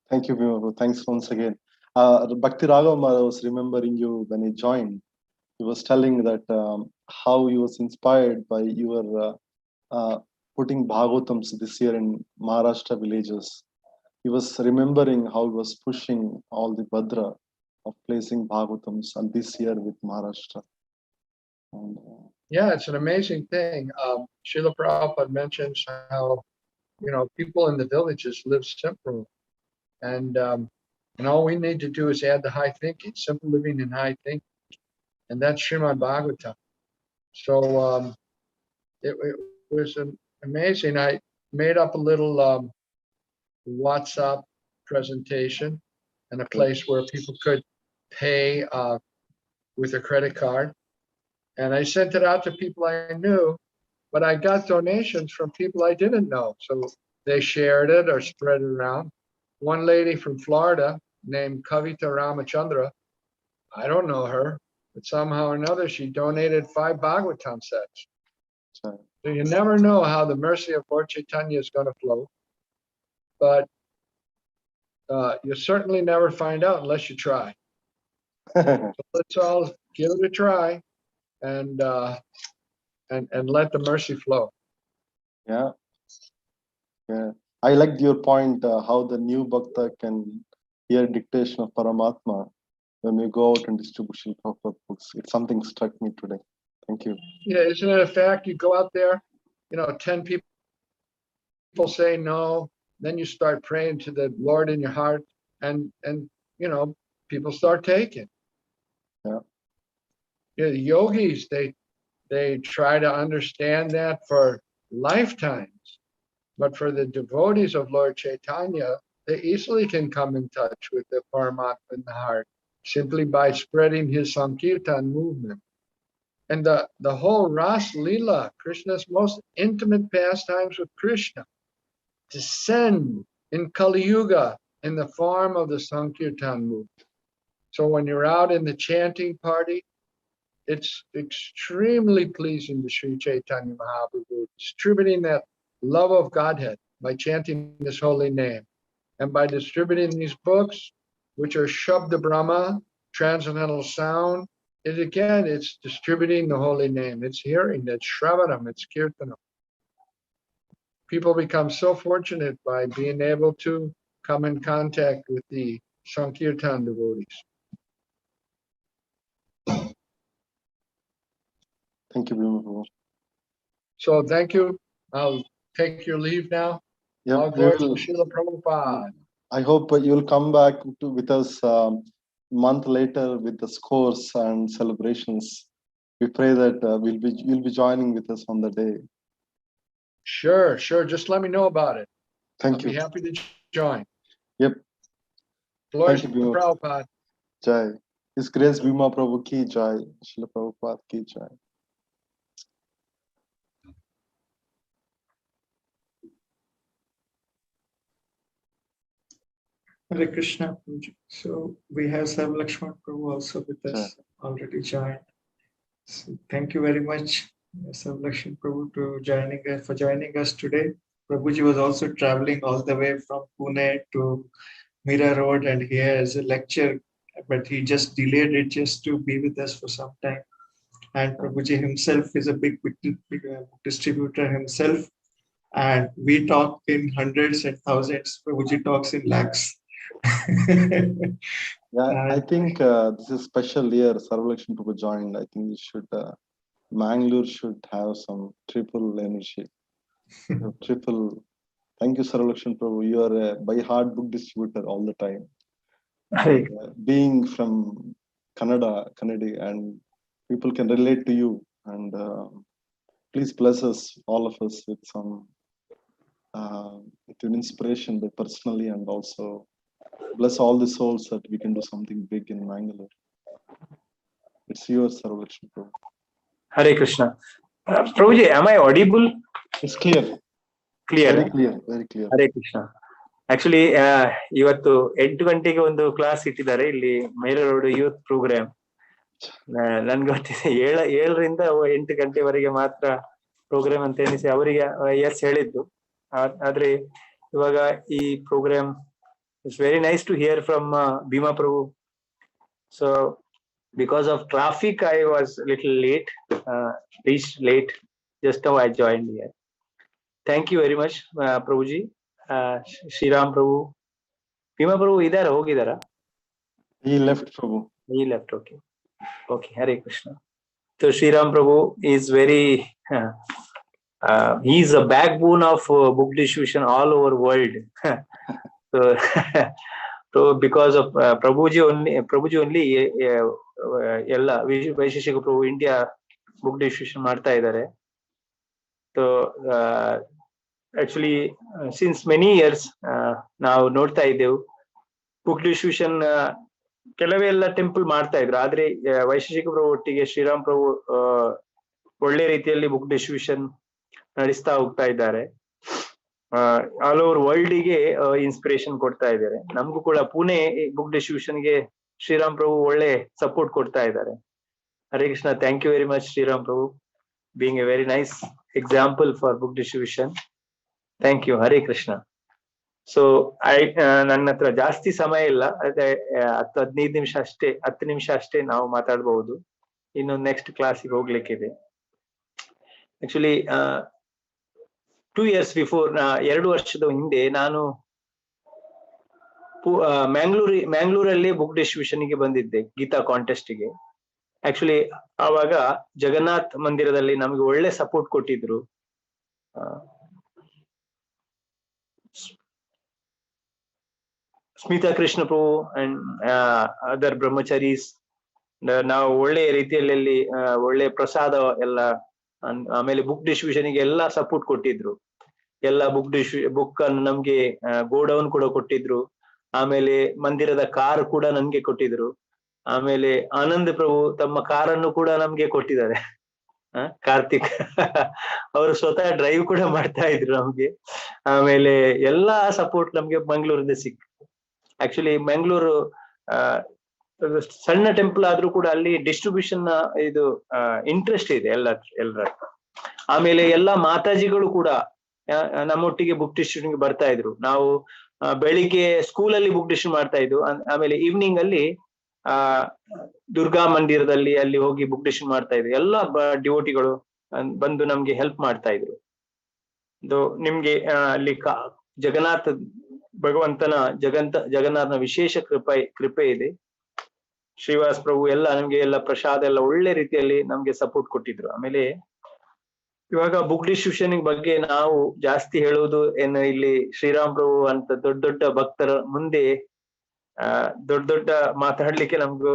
Thank you, Bhima Prabhu. Thanks once again. Bhakti Raghava was remembering you when he joined. He was telling that how he was inspired by your putting Bhagavatams this year in Maharashtra villages. He was remembering how he was pushing all the Bhadra of placing Bhagavatams and this year with Maharashtra. And, yeah, it's an amazing thing. Srila Prabhupada mentions how, people in the villages live simple. And all we need to do is add the high thinking, simple living and high thinking. And that's Srimad Bhagavatam. So it was amazing. I made up a little WhatsApp presentation and a place where people could pay with a credit card. And I sent it out to people I knew. but I got donations from people I didn't know. So they shared it or spread it around. One lady from Florida named Kavita Ramachandra, I don't know her, but somehow or another she donated 5 Bhagavatam sets. Chai. So you never know how the mercy of Lord Chaitanya is going to flow, but you certainly never find out unless you try. So let's all give it a try and let the mercy flow. Yeah. Yeah. I liked your point, how the new Bhakta can hear dictation of Paramatma when we go out and distribute Srila Prabhupada books. It's something struck me today. Thank you. Yeah, isn't it a fact? You go out there, 10 people say no, then you start praying to the Lord in your heart, and people start taking. Yeah. The yogis, they try to understand that for lifetimes. But for the devotees of Lord Chaitanya, they easily can come in touch with the Paramatma in the heart simply by spreading his Sankirtan movement. And the whole Ras Lila, Krishna's most intimate pastimes with Krishna, descend in Kali Yuga in the form of the Sankirtan movement. So when you're out in the chanting party, it's extremely pleasing to Sri Chaitanya Mahaprabhu, distributing that love of Godhead by chanting this holy name. And by distributing these books, which are Shabda Brahma, transcendental sound, it's distributing the holy name. It's hearing, it's Shravanam, it's Kirtanam. People become so fortunate by being able to come in contact with the Sankirtan devotees. Thank you, Bhima Prabhu. So thank you. I'll take your leave now. Yeah, All we glory to will. Srila Prabhupada. I hope you'll come back with us month later with the scores and celebrations. We pray that you'll be joining with us on the day. Sure. Just let me know about it. Thank I'll you. be happy to join. Yep. Glory Thank to you, Bhima. Prabhupada. Jai. His Grace Bhima Prabhu ki jai. Srila Prabhupada ki jai. Hare Krishna. So we have Sarv Lakshman Prabhu also with us, already joined. So thank you very much, Sarv Lakshman Prabhu, for joining us today. Prabhuji was also traveling all the way from Pune to Mira Road, and he has a lecture, but he just delayed it just to be with us for some time. And Prabhuji himself is a big distributor himself, and we talk in hundreds and thousands. Prabhuji talks in lakhs. Yeah, I think this is a special year. Sarv Lakshman Prabhu joined. I think we should, Mangalore should have some triple energy. Triple. Thank you, Sarv Lakshman Prabhu. You are a by heart book distributor all the time. Hey, Being from Canada, and people can relate to you. And please bless us, all of us, with some with an inspiration, but personally, and also bless all the souls that we can do something big in Mangalore. It's yours, Sarv Lakshman Prabhu. Hare Krishna. Prabhuji, am I audible? It's clear. Clear. Very clear. Very clear. Hare Krishna. Actually ಇವತ್ತು 8 ಗಂಟೆಗೆ ಒಂದು class ಇಟ್ಟಿದ್ದಾರೆ ಇಲ್ಲಿ Myra road youth program. ನನ್ಗೆ ಗೊತ್ತಿದೆ 7ರಿಂದ 8 ಗಂಟೆವರೆಗೆ ಮಾತ್ರ program ಅಂತ ಎನಿಸಿ ಅವರಿಗೆ ಎಸ್ ಹೇಳಿದ್ದು. ಆದ್ರೆ ಇವಾಗ ಈ program it's very nice to hear from Bhima Prabhu. So because of traffic I was little late, reached late. Just now I joined here. Thank you very much, Prabhuji. Sriram Prabhu, Bhima Prabhu idara hogidara? He left, Prabhu. He left. Okay. Hare Krishna. So Sriram Prabhu is very he is a backbone of book distribution all over world. So because of Prabhuji only ಎಲ್ಲ ವೈಶೇಷಿಕ ಪ್ರಭು India book distribution ಮಾಡ್ತಾ ಇದ್ದಾರೆ. So actually since many years ನಾವು ನೋಡ್ತಾ ಇದ್ದೆವು book distribution ಕೆಲವೇ ಎಲ್ಲ temple ಮಾಡ್ತಾ ಇದ್ರು. ಆದ್ರೆ ವೈಶೇಷಿಕ ಪ್ರಭು ಒಟ್ಟಿಗೆ ಶ್ರೀರಾಮ್ ಪ್ರಭು ಒಳ್ಳೆ ರೀತಿಯಲ್ಲಿ ಬುಕ್ ಡಿಸ್ಟ್ರಿಬ್ಯೂಷನ್ ನಡೆಸ್ತಾ ಹೋಗ್ತಾ ಇದ್ದಾರೆ. ಆಲ್ ಓವರ್ ವರ್ಲ್ಡ್ಗೆ ಇನ್ಸ್ಪಿರೇಷನ್ ಕೊಡ್ತಾ ಇದ್ದಾರೆ. ನಮಗೂ ಕೂಡ ಪುಣೆ ಬುಕ್ ಡಿಸ್ಟ್ರಿಬ್ಯೂಷನ್ಗೆ ಶ್ರೀರಾಮ್ ಪ್ರಭು ಒಳ್ಳೆ ಸಪೋರ್ಟ್ ಕೊಡ್ತಾ ಇದ್ದಾರೆ. Hare Krishna. Thank you very much Shriram Prabhu, being a very nice example for book distribution. Thank you. Hare Krishna. So ನನ್ನ ಹತ್ರ ಜಾಸ್ತಿ ಸಮಯ ಇಲ್ಲ, ಅದೇ 10-15 ನಿಮಿಷ ಅಷ್ಟೇ, 10 ನಿಮಿಷ ಅಷ್ಟೇ ನಾವು ಮಾತಾಡಬಹುದು. ಇನ್ನು ನೆಕ್ಸ್ಟ್ ಕ್ಲಾಸಿಗೆ ಹೋಗ್ಲಿಕ್ಕಿದೆ. ಆಕ್ಚುಲಿ 2 years ಬಿಫೋರ್, 2 ವರ್ಷದ ಹಿಂದೆ ನಾನು ಮ್ಯಾಂಗ್ಳೂರಲ್ಲಿ ಬುಕ್ ಡಿಸ್ಟ್ರಿಬ್ಯೂಷನ್ಗೆ ಬಂದಿದ್ದೆ, ಗೀತಾ ಕಾಂಟೆಸ್ಟ್ಗೆ. ಆಕ್ಚುಲಿ ಆವಾಗ ಜಗನ್ನಾಥ್ ಮಂದಿರದಲ್ಲಿ ನಮಗೆ ಒಳ್ಳೆ ಸಪೋರ್ಟ್ ಕೊಟ್ಟಿದ್ರು. ಸ್ಮಿತಾ ಕೃಷ್ಣ ಪ್ರಭು ಅಂಡ್ ಅದರ್ ಬ್ರಹ್ಮಚಾರೀಸ್, ನಾವು ಒಳ್ಳೆ ರೀತಿಯಲ್ಲಿ ಒಳ್ಳೆ ಪ್ರಸಾದ ಎಲ್ಲ, ಆಮೇಲೆ ಬುಕ್ ಡಿಸ್ಟ್ರಿಬ್ಯೂಷನ್ಗೆ ಎಲ್ಲ ಸಪೋರ್ಟ್ ಕೊಟ್ಟಿದ್ರು. ಎಲ್ಲ ಬುಕ್ ಅನ್ನು ನಮ್ಗೆ ಗೋಡೌನ್ ಕೂಡ ಕೊಟ್ಟಿದ್ರು. ಆಮೇಲೆ ಮಂದಿರದ ಕಾರ್ ಕೂಡ ನನ್ಗೆ ಕೊಟ್ಟಿದ್ರು. ಆಮೇಲೆ ಆನಂದ್ ಪ್ರಭು ತಮ್ಮ ಕಾರನ್ನು ಕೂಡ ನಮ್ಗೆ ಕೊಟ್ಟಿದ್ದಾರೆ. ಕಾರ್ತಿಕ್ ಅವರು ಸ್ವತಃ ಡ್ರೈವ್ ಕೂಡ ಮಾಡ್ತಾ ಇದ್ರು ನಮ್ಗೆ. ಆಮೇಲೆ ಎಲ್ಲಾ ಸಪೋರ್ಟ್ ನಮ್ಗೆ ಮಂಗಳೂರಿಂದ ಸಿಕ್. ಆಕ್ಚುಲಿ ಮಂಗಳೂರು ಸಣ್ಣ ಟೆಂಪಲ್ ಆದ್ರೂ ಕೂಡ ಅಲ್ಲಿ ಡಿಸ್ಟ್ರಿಬ್ಯೂಷನ್ ಇದು ಇಂಟ್ರೆಸ್ಟ್ ಇದೆ ಎಲ್ಲರ. ಆಮೇಲೆ ಎಲ್ಲಾ ಮಾತಾಜಿಗಳು ಕೂಡ ನಮ್ಮೊಟ್ಟಿಗೆ ಬುಕ್ ಡಿಸ್ಟ್ರಿಬ್ಯೂಷನ್ಗೆ ಬರ್ತಾ ಇದ್ರು. ನಾವು ಬೆಳಿಗ್ಗೆ ಸ್ಕೂಲಲ್ಲಿ ಬುಕ್ ಡಿಸ್ಟ್ರಿಬ್ಯೂಟ್ ಮಾಡ್ತಾ ಇದ್ವು. ಆಮೇಲೆ ಈವ್ನಿಂಗ್ ಅಲ್ಲಿ ದುರ್ಗಾ ಮಂದಿರದಲ್ಲಿ ಅಲ್ಲಿ ಹೋಗಿ ಬುಕ್ ಡಿಸ್ಟ್ರಿಬ್ಯೂಟ್ ಮಾಡ್ತಾ ಇದ್ರು. ಎಲ್ಲ ಡಿವೋಟಿಗಳು ಬಂದು ನಮ್ಗೆ ಹೆಲ್ಪ್ ಮಾಡ್ತಾ ಇದ್ರು. ನಿಮ್ಗೆ ಅಲ್ಲಿ ಜಗನ್ನಾಥ ಭಗವಂತನ ಜಗನ್ನಾಥನ ವಿಶೇಷ ಕೃಪೆ ಇದೆ. ಶ್ರೀವಾಸ್ ಪ್ರಭು ಎಲ್ಲ ನಮ್ಗೆ ಎಲ್ಲ ಪ್ರಸಾದ ಎಲ್ಲ ಒಳ್ಳೆ ರೀತಿಯಲ್ಲಿ ನಮ್ಗೆ ಸಪೋರ್ಟ್ ಕೊಟ್ಟಿದ್ರು. ಆಮೇಲೆ ಇವಾಗ ಬುಕ್ ಡಿಸ್ಟ್ರಿಬ್ಯೂಷನ್ ಬಗ್ಗೆ ನಾವು ಜಾಸ್ತಿ ಹೇಳುವುದು ಏನು, ಇಲ್ಲಿ ಶ್ರೀರಾಮ್ ಪ್ರಭು ಅಂತ ದೊಡ್ಡ ಭಕ್ತರ ಮುಂದೆ ದೊಡ್ಡ ಮಾತಾಡ್ಲಿಕ್ಕೆ ನಮ್ಗೂ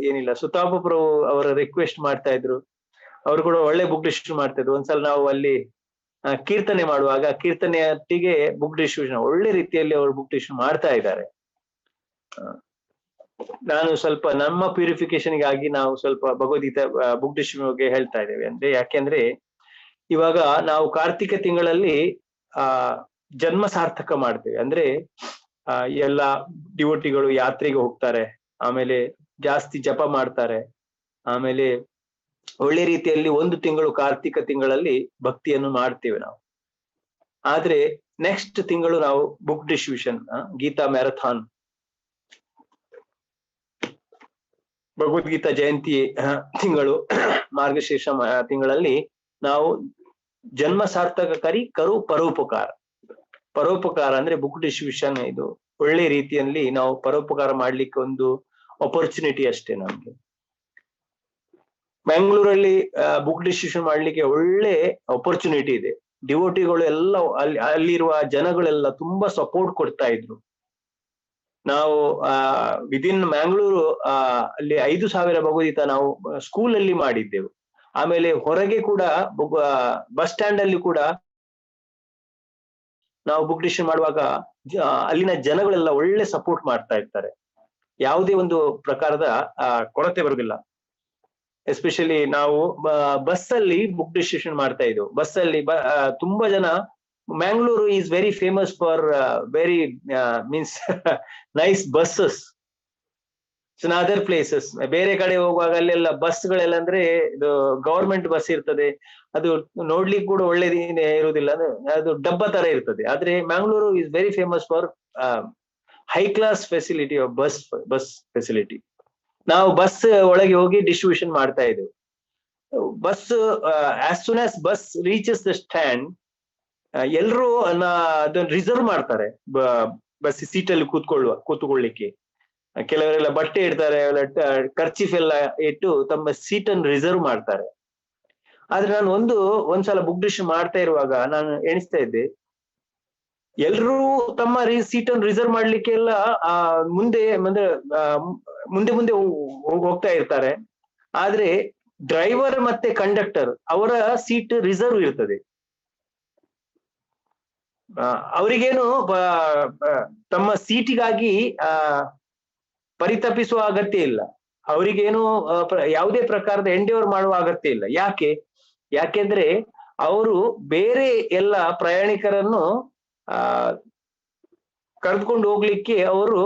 ಏನಿಲ್ಲ. ಸುತಾಪ ಪ್ರಭು ಅವರ ರಿಕ್ವೆಸ್ಟ್ ಮಾಡ್ತಾ ಇದ್ರು, ಅವರು ಕೂಡ ಒಳ್ಳೆ ಬುಕ್ ಡಿಸ್ಟ್ರಿಬ್ಯೂಷನ್ ಮಾಡ್ತಾ ಇದ್ರು. ಒಂದ್ಸಲ ನಾವು ಅಲ್ಲಿ ಕೀರ್ತನೆ ಮಾಡುವಾಗ ಕೀರ್ತನೆಯೊಟ್ಟಿಗೆ ಬುಕ್ ಡಿಸ್ಟ್ರಿಬ್ಯೂಷನ್ ಒಳ್ಳೆ ರೀತಿಯಲ್ಲಿ ಅವರು ಬುಕ್ ಡಿಸ್ಟ್ರಿಬ್ಯೂಷನ್ ಮಾಡ್ತಾ ಇದ್ದಾರೆ. ನಾನು ಸ್ವಲ್ಪ ನಮ್ಮ ಪ್ಯೂರಿಫಿಕೇಶನ್ಗಾಗಿ ನಾವು ಸ್ವಲ್ಪ ಭಗವದ್ಗೀತಾ ಬುಕ್ ಡಿಸ್ಟ್ರಿಬ್ಯೂಷನ್ ಬಗ್ಗೆ ಹೇಳ್ತಾ ಇದ್ದೇವೆ. ಅಂದ್ರೆ ಯಾಕೆಂದ್ರೆ ಇವಾಗ ನಾವು ಕಾರ್ತಿಕ ತಿಂಗಳಲ್ಲಿ ಜನ್ಮ ಸಾರ್ಥಕ ಮಾಡ್ತೇವೆ. ಅಂದ್ರೆ ಎಲ್ಲ ಡಿವೋಟಿಗಳು ಯಾತ್ರೆಗೆ ಹೋಗ್ತಾರೆ, ಆಮೇಲೆ ಜಾಸ್ತಿ ಜಪ ಮಾಡ್ತಾರೆ, ಆಮೇಲೆ ಒಳ್ಳೆ ರೀತಿಯಲ್ಲಿ 1 ತಿಂಗಳು ಕಾರ್ತಿಕ ತಿಂಗಳಲ್ಲಿ ಭಕ್ತಿಯನ್ನು ಮಾಡ್ತೇವೆ ನಾವು. ಆದ್ರೆ ನೆಕ್ಸ್ಟ್ ತಿಂಗಳು ನಾವು book distribution Gita marathon Bhagavadgita Jayanti ತಿಂಗಳು ಮಾರ್ಗಶೀರ್ಷ ತಿಂಗಳಲ್ಲಿ ನಾವು ಜನ್ಮ ಸಾರ್ಥಕ ಕರು ಪರೋಪಕಾರ ಅಂದ್ರೆ ಬುಕ್ ಡಿಸ್ಟ್ರಿಬ್ಯೂಷನ್. ಇದು ಒಳ್ಳೆ ರೀತಿಯಲ್ಲಿ ನಾವು ಪರೋಪಕಾರ ಮಾಡ್ಲಿಕ್ಕೆ ಒಂದು ಆಪರ್ಚುನಿಟಿ ಅಷ್ಟೇ ನಮ್ಗೆ. ಬೆಂಗಳೂರಲ್ಲಿ ಬುಕ್ ಡಿಸ್ಟ್ರಿಬ್ಯೂಷನ್ ಮಾಡ್ಲಿಕ್ಕೆ ಒಳ್ಳೆ ಆಪರ್ಚುನಿಟಿ ಇದೆ. ಡಿವೋಟಿಗಳು ಎಲ್ಲ ಅಲ್ಲಿರುವ ಜನಗಳೆಲ್ಲ ತುಂಬಾ ಸಪೋರ್ಟ್ ಕೊಡ್ತಾ ಇದ್ರು. ನಾವು ವಿದಿನ್ ಮ್ಯಾಂಗ್ಳೂರು ಅಲ್ಲಿ 5,000 ಭಗವದ್ಗೀತಾ ನಾವು ಸ್ಕೂಲಲ್ಲಿ ಮಾಡಿದ್ದೆವು. ಆಮೇಲೆ ಹೊರಗೆ ಕೂಡ ಬಸ್ ಸ್ಟ್ಯಾಂಡ್ ಅಲ್ಲಿ ಕೂಡ ನಾವು ಬುಕ್ ಡಿಸ್ಟ್ರಿಬ್ಯೂಷನ್ ಮಾಡುವಾಗ ಅಲ್ಲಿನ ಜನಗಳೆಲ್ಲ ಒಳ್ಳೆ ಸಪೋರ್ಟ್ ಮಾಡ್ತಾ ಇರ್ತಾರೆ. ಯಾವುದೇ ಒಂದು ಪ್ರಕಾರದ ಕೊರತೆ ಬರುದಿಲ್ಲ. ಎಸ್ಪೆಷಲಿ ನಾವು ಬಸ್ ಅಲ್ಲಿ ಬುಕ್ ಡಿಸ್ಟ್ರಿಬ್ಯೂಷನ್ ಮಾಡ್ತಾ ಇದ್ದೆವು. ಬಸ್ ಅಲ್ಲಿ ತುಂಬಾ ಜನ, Mangalore is very famous for very means nice buses in other places. ಬೇರೆ ಕಡೆ ಹೋಗುವಾಗ ಅಲ್ಲೆಲ್ಲ ಬಸ್ಗಳೆಲ್ಲ ಅಂದ್ರೆ ಇದು ಗವರ್ಮೆಂಟ್ ಬಸ್ ಇರ್ತದೆ, ಅದು ನೋಡ್ಲಿಕ್ಕೆ ಕೂಡ ಒಳ್ಳೇದೇ ಇರುವುದಿಲ್ಲ, ಅದು ಡಬ್ಬ ತರ ಇರ್ತದೆ. ಆದ್ರೆ Mangalore is very famous for high class facility of bus facility. ನಾವು ಬಸ್ ಒಳಗೆ ಹೋಗಿ ಡಿಸ್ಟ್ರಿಬ್ಯೂಷನ್ ಮಾಡ್ತಾ ಇದ್ದೆವು. Bus as soon as bus reaches the stand, ಎಲ್ರು ಅದನ್ನ ರಿಸರ್ವ್ ಮಾಡ್ತಾರೆ ಬಸ್ ಸೀಟಲ್ಲಿ ಕೂತ್ಕೊಳ್ಳಿಕ್ಕೆ. ಕೆಲವರೆಲ್ಲ ಬಟ್ಟೆ ಇಡ್ತಾರೆ, ಖರ್ಚೀಫ್ ಎಲ್ಲ ಇಟ್ಟು ತಮ್ಮ ಸೀಟನ್ನು ರಿಸರ್ವ್ ಮಾಡ್ತಾರೆ. ಆದ್ರೆ ನಾನು ಒಂದ್ಸಲ ಬುಕ್ ಡಿಸ್ಟ್ರಿಬ್ಯೂಷನ್ ಮಾಡ್ತಾ ಇರುವಾಗ ನಾನು ಎಣಿಸ್ತಾ ಇದ್ದೆ, ಎಲ್ರೂ ತಮ್ಮ ಸೀಟನ್ನು ರಿಸರ್ವ್ ಮಾಡ್ಲಿಕ್ಕೆ ಎಲ್ಲ ಮುಂದೆ ಹೋಗ್ತಾ ಇರ್ತಾರೆ. ಆದ್ರೆ ಡ್ರೈವರ್ ಮತ್ತೆ ಕಂಡಕ್ಟರ್ ಅವರ ಸೀಟ್ ರಿಸರ್ವ್ ಇರ್ತದೆ. ಅವರಿಗೇನು ತಮ್ಮ ಸೀಟಿಗಾಗಿ ಪರಿತಪಿಸುವ ಅಗತ್ಯ ಇಲ್ಲ, ಅವರಿಗೇನು ಯಾವುದೇ ಪ್ರಕಾರದ ಎಂಡೆವರ್ ಮಾಡುವ ಅಗತ್ಯ ಇಲ್ಲ. ಯಾಕೆಂದ್ರೆ ಅವರು ಬೇರೆ ಎಲ್ಲ ಪ್ರಯಾಣಿಕರನ್ನು ಕರೆದುಕೊಂಡು ಹೋಗ್ಲಿಕ್ಕೆ ಅವರು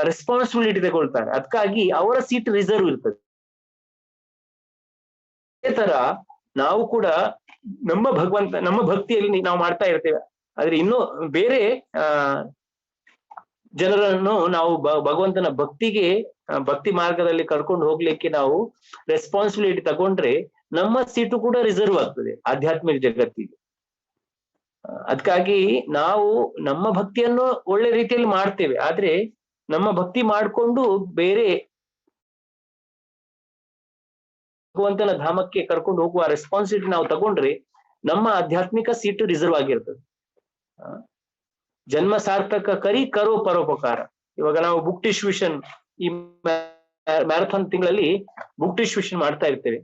ರೆಸ್ಪಾನ್ಸಿಬಿಲಿಟಿ ತಗೊಳ್ತಾರೆ. ಅದಕ್ಕಾಗಿ ಅವರ ಸೀಟ್ ರಿಸರ್ವ್ ಇರ್ತದೆ. ಅದೇ ತರ ನಾವು ಕೂಡ ನಮ್ಮ ಭಕ್ತಿಯಲ್ಲಿ ನಾವು ಮಾಡ್ತಾ ಇರ್ತೇವೆ. ಆದ್ರೆ ಇನ್ನು ಬೇರೆ ಜನರನ್ನು ನಾವು ಭಗವಂತನ ಭಕ್ತಿ ಮಾರ್ಗದಲ್ಲಿ ಕರ್ಕೊಂಡು ಹೋಗ್ಲಿಕ್ಕೆ ನಾವು ರೆಸ್ಪಾನ್ಸಿಬಿಲಿಟಿ ತಗೊಂಡ್ರೆ ನಮ್ಮ ಸೀಟು ಕೂಡ ರಿಸರ್ವ್ ಆಗ್ತದೆ ಆಧ್ಯಾತ್ಮಿಕ ಜಗತ್ತಿಗೆ. ಅದಕ್ಕಾಗಿ ನಾವು ನಮ್ಮ ಭಕ್ತಿಯನ್ನು ಒಳ್ಳೆ ರೀತಿಯಲ್ಲಿ ಮಾಡ್ತೇವೆ, ಆದ್ರೆ ನಮ್ಮ ಭಕ್ತಿ ಮಾಡಿಕೊಂಡು ಬೇರೆ ಭಗವಂತನ ಧಾಮಕ್ಕೆ ಕರ್ಕೊಂಡು ಹೋಗುವ ರೆಸ್ಪಾನ್ಸಿಬಿಲಿಟಿ ನಾವು ತಗೊಂಡ್ರೆ ನಮ್ಮ ಆಧ್ಯಾತ್ಮಿಕ ಸೀಟು ರಿಸರ್ವ್ ಆಗಿರ್ತದೆ. ಜನ್ಮ ಸಾರ್ಥಕ ಕರೋ ಪರೋಪಕಾರ. ಇವಾಗ ನಾವು ಬುಕ್ ಡಿಸ್ಟ್ರಿಬ್ಯೂಷನ್, ಈ ಮ್ಯಾರಥಾನ್ ತಿಂಗಳಲ್ಲಿ ಬುಕ್ ಡಿಸ್ಟ್ರಿಬ್ಯೂಷನ್ ಮಾಡ್ತಾ ಇರ್ತೇವೆ.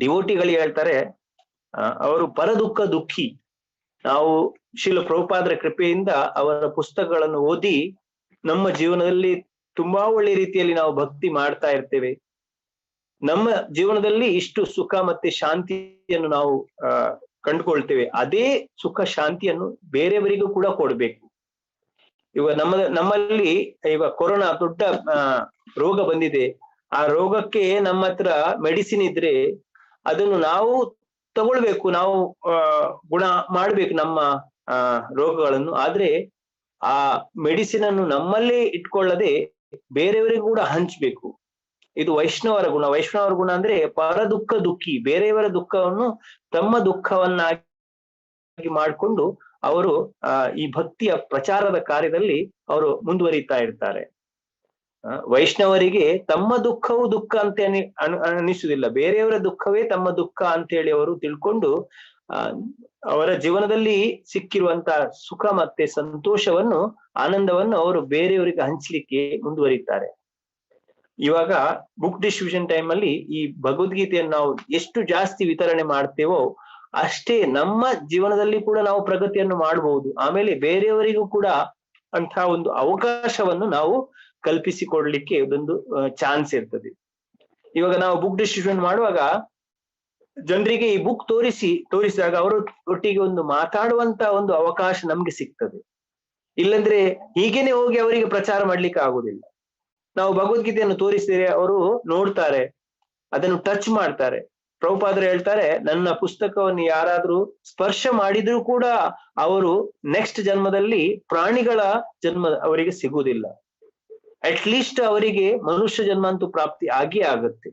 ಡಿವೋಟಿಗಳಿಗೆ ಹೇಳ್ತಾರೆ ಅವರು ಪರದುಃಖ ದುಃಖಿ. ನಾವು ಶ್ರೀಲ ಪ್ರಭುಪಾದರ ಕೃಪೆಯಿಂದ ಅವರ ಪುಸ್ತಕಗಳನ್ನು ಓದಿ ನಮ್ಮ ಜೀವನದಲ್ಲಿ ತುಂಬಾ ಒಳ್ಳೆ ರೀತಿಯಲ್ಲಿ ನಾವು ಭಕ್ತಿ ಮಾಡ್ತಾ ಇರ್ತೇವೆ. ನಮ್ಮ ಜೀವನದಲ್ಲಿ ಇಷ್ಟು ಸುಖ ಮತ್ತೆ ಶಾಂತಿಯನ್ನು ನಾವು ಕಂಡುಕೊಳ್ತೇವೆ. ಅದೇ ಸುಖ ಶಾಂತಿಯನ್ನು ಬೇರೆಯವರಿಗೂ ಕೂಡ ಕೊಡ್ಬೇಕು. ಇವಾಗ ನಮ್ಮಲ್ಲಿ ಇವಾಗ ಕೊರೋನಾ ದೊಡ್ಡ ರೋಗ ಬಂದಿದೆ. ಆ ರೋಗಕ್ಕೆ ನಮ್ಮ ಹತ್ರ ಮೆಡಿಸಿನ್ ಇದ್ರೆ ಅದನ್ನು ನಾವು ತಗೊಳ್ಬೇಕು, ನಾವು ಗುಣ ಮಾಡ್ಬೇಕು ನಮ್ಮ ರೋಗಗಳನ್ನು. ಆದ್ರೆ ಆ ಮೆಡಿಸಿನ್ ಅನ್ನು ನಮ್ಮಲ್ಲೇ ಇಟ್ಕೊಳ್ಳದೆ ಬೇರೆಯವರಿಗೂ ಕೂಡ ಹಂಚ್ಬೇಕು. ಇದು ವೈಷ್ಣವರ ಗುಣ ಅಂದ್ರೆ ಪರ ದುಃಖ ದುಃಖಿ. ಬೇರೆಯವರ ದುಃಖವನ್ನು ತಮ್ಮ ದುಃಖವನ್ನಾಗಿ ಮಾಡಿಕೊಂಡು ಅವರು ಈ ಭಕ್ತಿಯ ಪ್ರಚಾರದ ಕಾರ್ಯದಲ್ಲಿ ಅವರು ಮುಂದುವರಿತಾ ಇರ್ತಾರೆ. ವೈಷ್ಣವರಿಗೆ ತಮ್ಮ ದುಃಖವು ದುಃಖ ಅಂತ ಅನಿಸುವುದಿಲ್ಲ, ಬೇರೆಯವರ ದುಃಖವೇ ತಮ್ಮ ದುಃಖ ಅಂತ ಹೇಳಿ ಅವರು ತಿಳ್ಕೊಂಡು ಅವರ ಜೀವನದಲ್ಲಿ ಸಿಕ್ಕಿರುವಂತಹ ಸುಖ ಮತ್ತೆ ಸಂತೋಷವನ್ನು, ಆನಂದವನ್ನು ಅವರು ಬೇರೆಯವರಿಗೆ ಹಂಚಲಿಕ್ಕೆ ಮುಂದುವರಿತಾರೆ. ಇವಾಗ ಬುಕ್ ಡಿಸ್ಟ್ರಿಬ್ಯೂಷನ್ ಟೈಮ್ ಅಲ್ಲಿ ಈ ಭಗವದ್ಗೀತೆಯನ್ನು ನಾವು ಎಷ್ಟು ಜಾಸ್ತಿ ವಿತರಣೆ ಮಾಡ್ತೇವೋ ಅಷ್ಟೇ ನಮ್ಮ ಜೀವನದಲ್ಲಿ ಕೂಡ ನಾವು ಪ್ರಗತಿಯನ್ನು ಮಾಡಬಹುದು. ಆಮೇಲೆ ಬೇರೆಯವರಿಗೂ ಕೂಡ ಅಂತ ಒಂದು ಅವಕಾಶವನ್ನು ನಾವು ಕಲ್ಪಿಸಿಕೊಡ್ಲಿಕ್ಕೆ ಒಂದು ಚಾನ್ಸ್ ಇರ್ತದೆ. ಇವಾಗ ನಾವು ಬುಕ್ ಡಿಸ್ಟ್ರಿಬ್ಯೂಷನ್ ಮಾಡುವಾಗ ಜನರಿಗೆ ಈ ಬುಕ್ ತೋರಿಸಿದಾಗ ಅವರು ಒಟ್ಟಿಗೆ ಒಂದು ಮಾತಾಡುವಂತ ಒಂದು ಅವಕಾಶ ನಮ್ಗೆ ಸಿಗ್ತದೆ. ಇಲ್ಲಂದ್ರೆ ಹೀಗೇನೆ ಹೋಗಿ ಅವರಿಗೆ ಪ್ರಚಾರ ಮಾಡ್ಲಿಕ್ಕೆ ಆಗುದಿಲ್ಲ. ನಾವು ಭಗವದ್ಗೀತೆಯನ್ನು ತೋರಿಸಿದರೆ ಅವರು ನೋಡ್ತಾರೆ, ಅದನ್ನು ಟಚ್ ಮಾಡ್ತಾರೆ. ಪ್ರಭುಪಾದರು ಹೇಳ್ತಾರೆ, ನನ್ನ ಪುಸ್ತಕವನ್ನು ಯಾರಾದ್ರೂ ಸ್ಪರ್ಶ ಮಾಡಿದ್ರೂ ಕೂಡ ಅವರು ನೆಕ್ಸ್ಟ್ ಜನ್ಮದಲ್ಲಿ ಪ್ರಾಣಿಗಳ ಜನ್ಮ ಅವರಿಗೆ ಸಿಗುವುದಿಲ್ಲ. ಅಟ್ ಲೀಸ್ಟ್ ಅವರಿಗೆ ಮನುಷ್ಯ ಜನ್ಮ ಅಂತೂ ಪ್ರಾಪ್ತಿ ಆಗಿಯೇ ಆಗುತ್ತೆ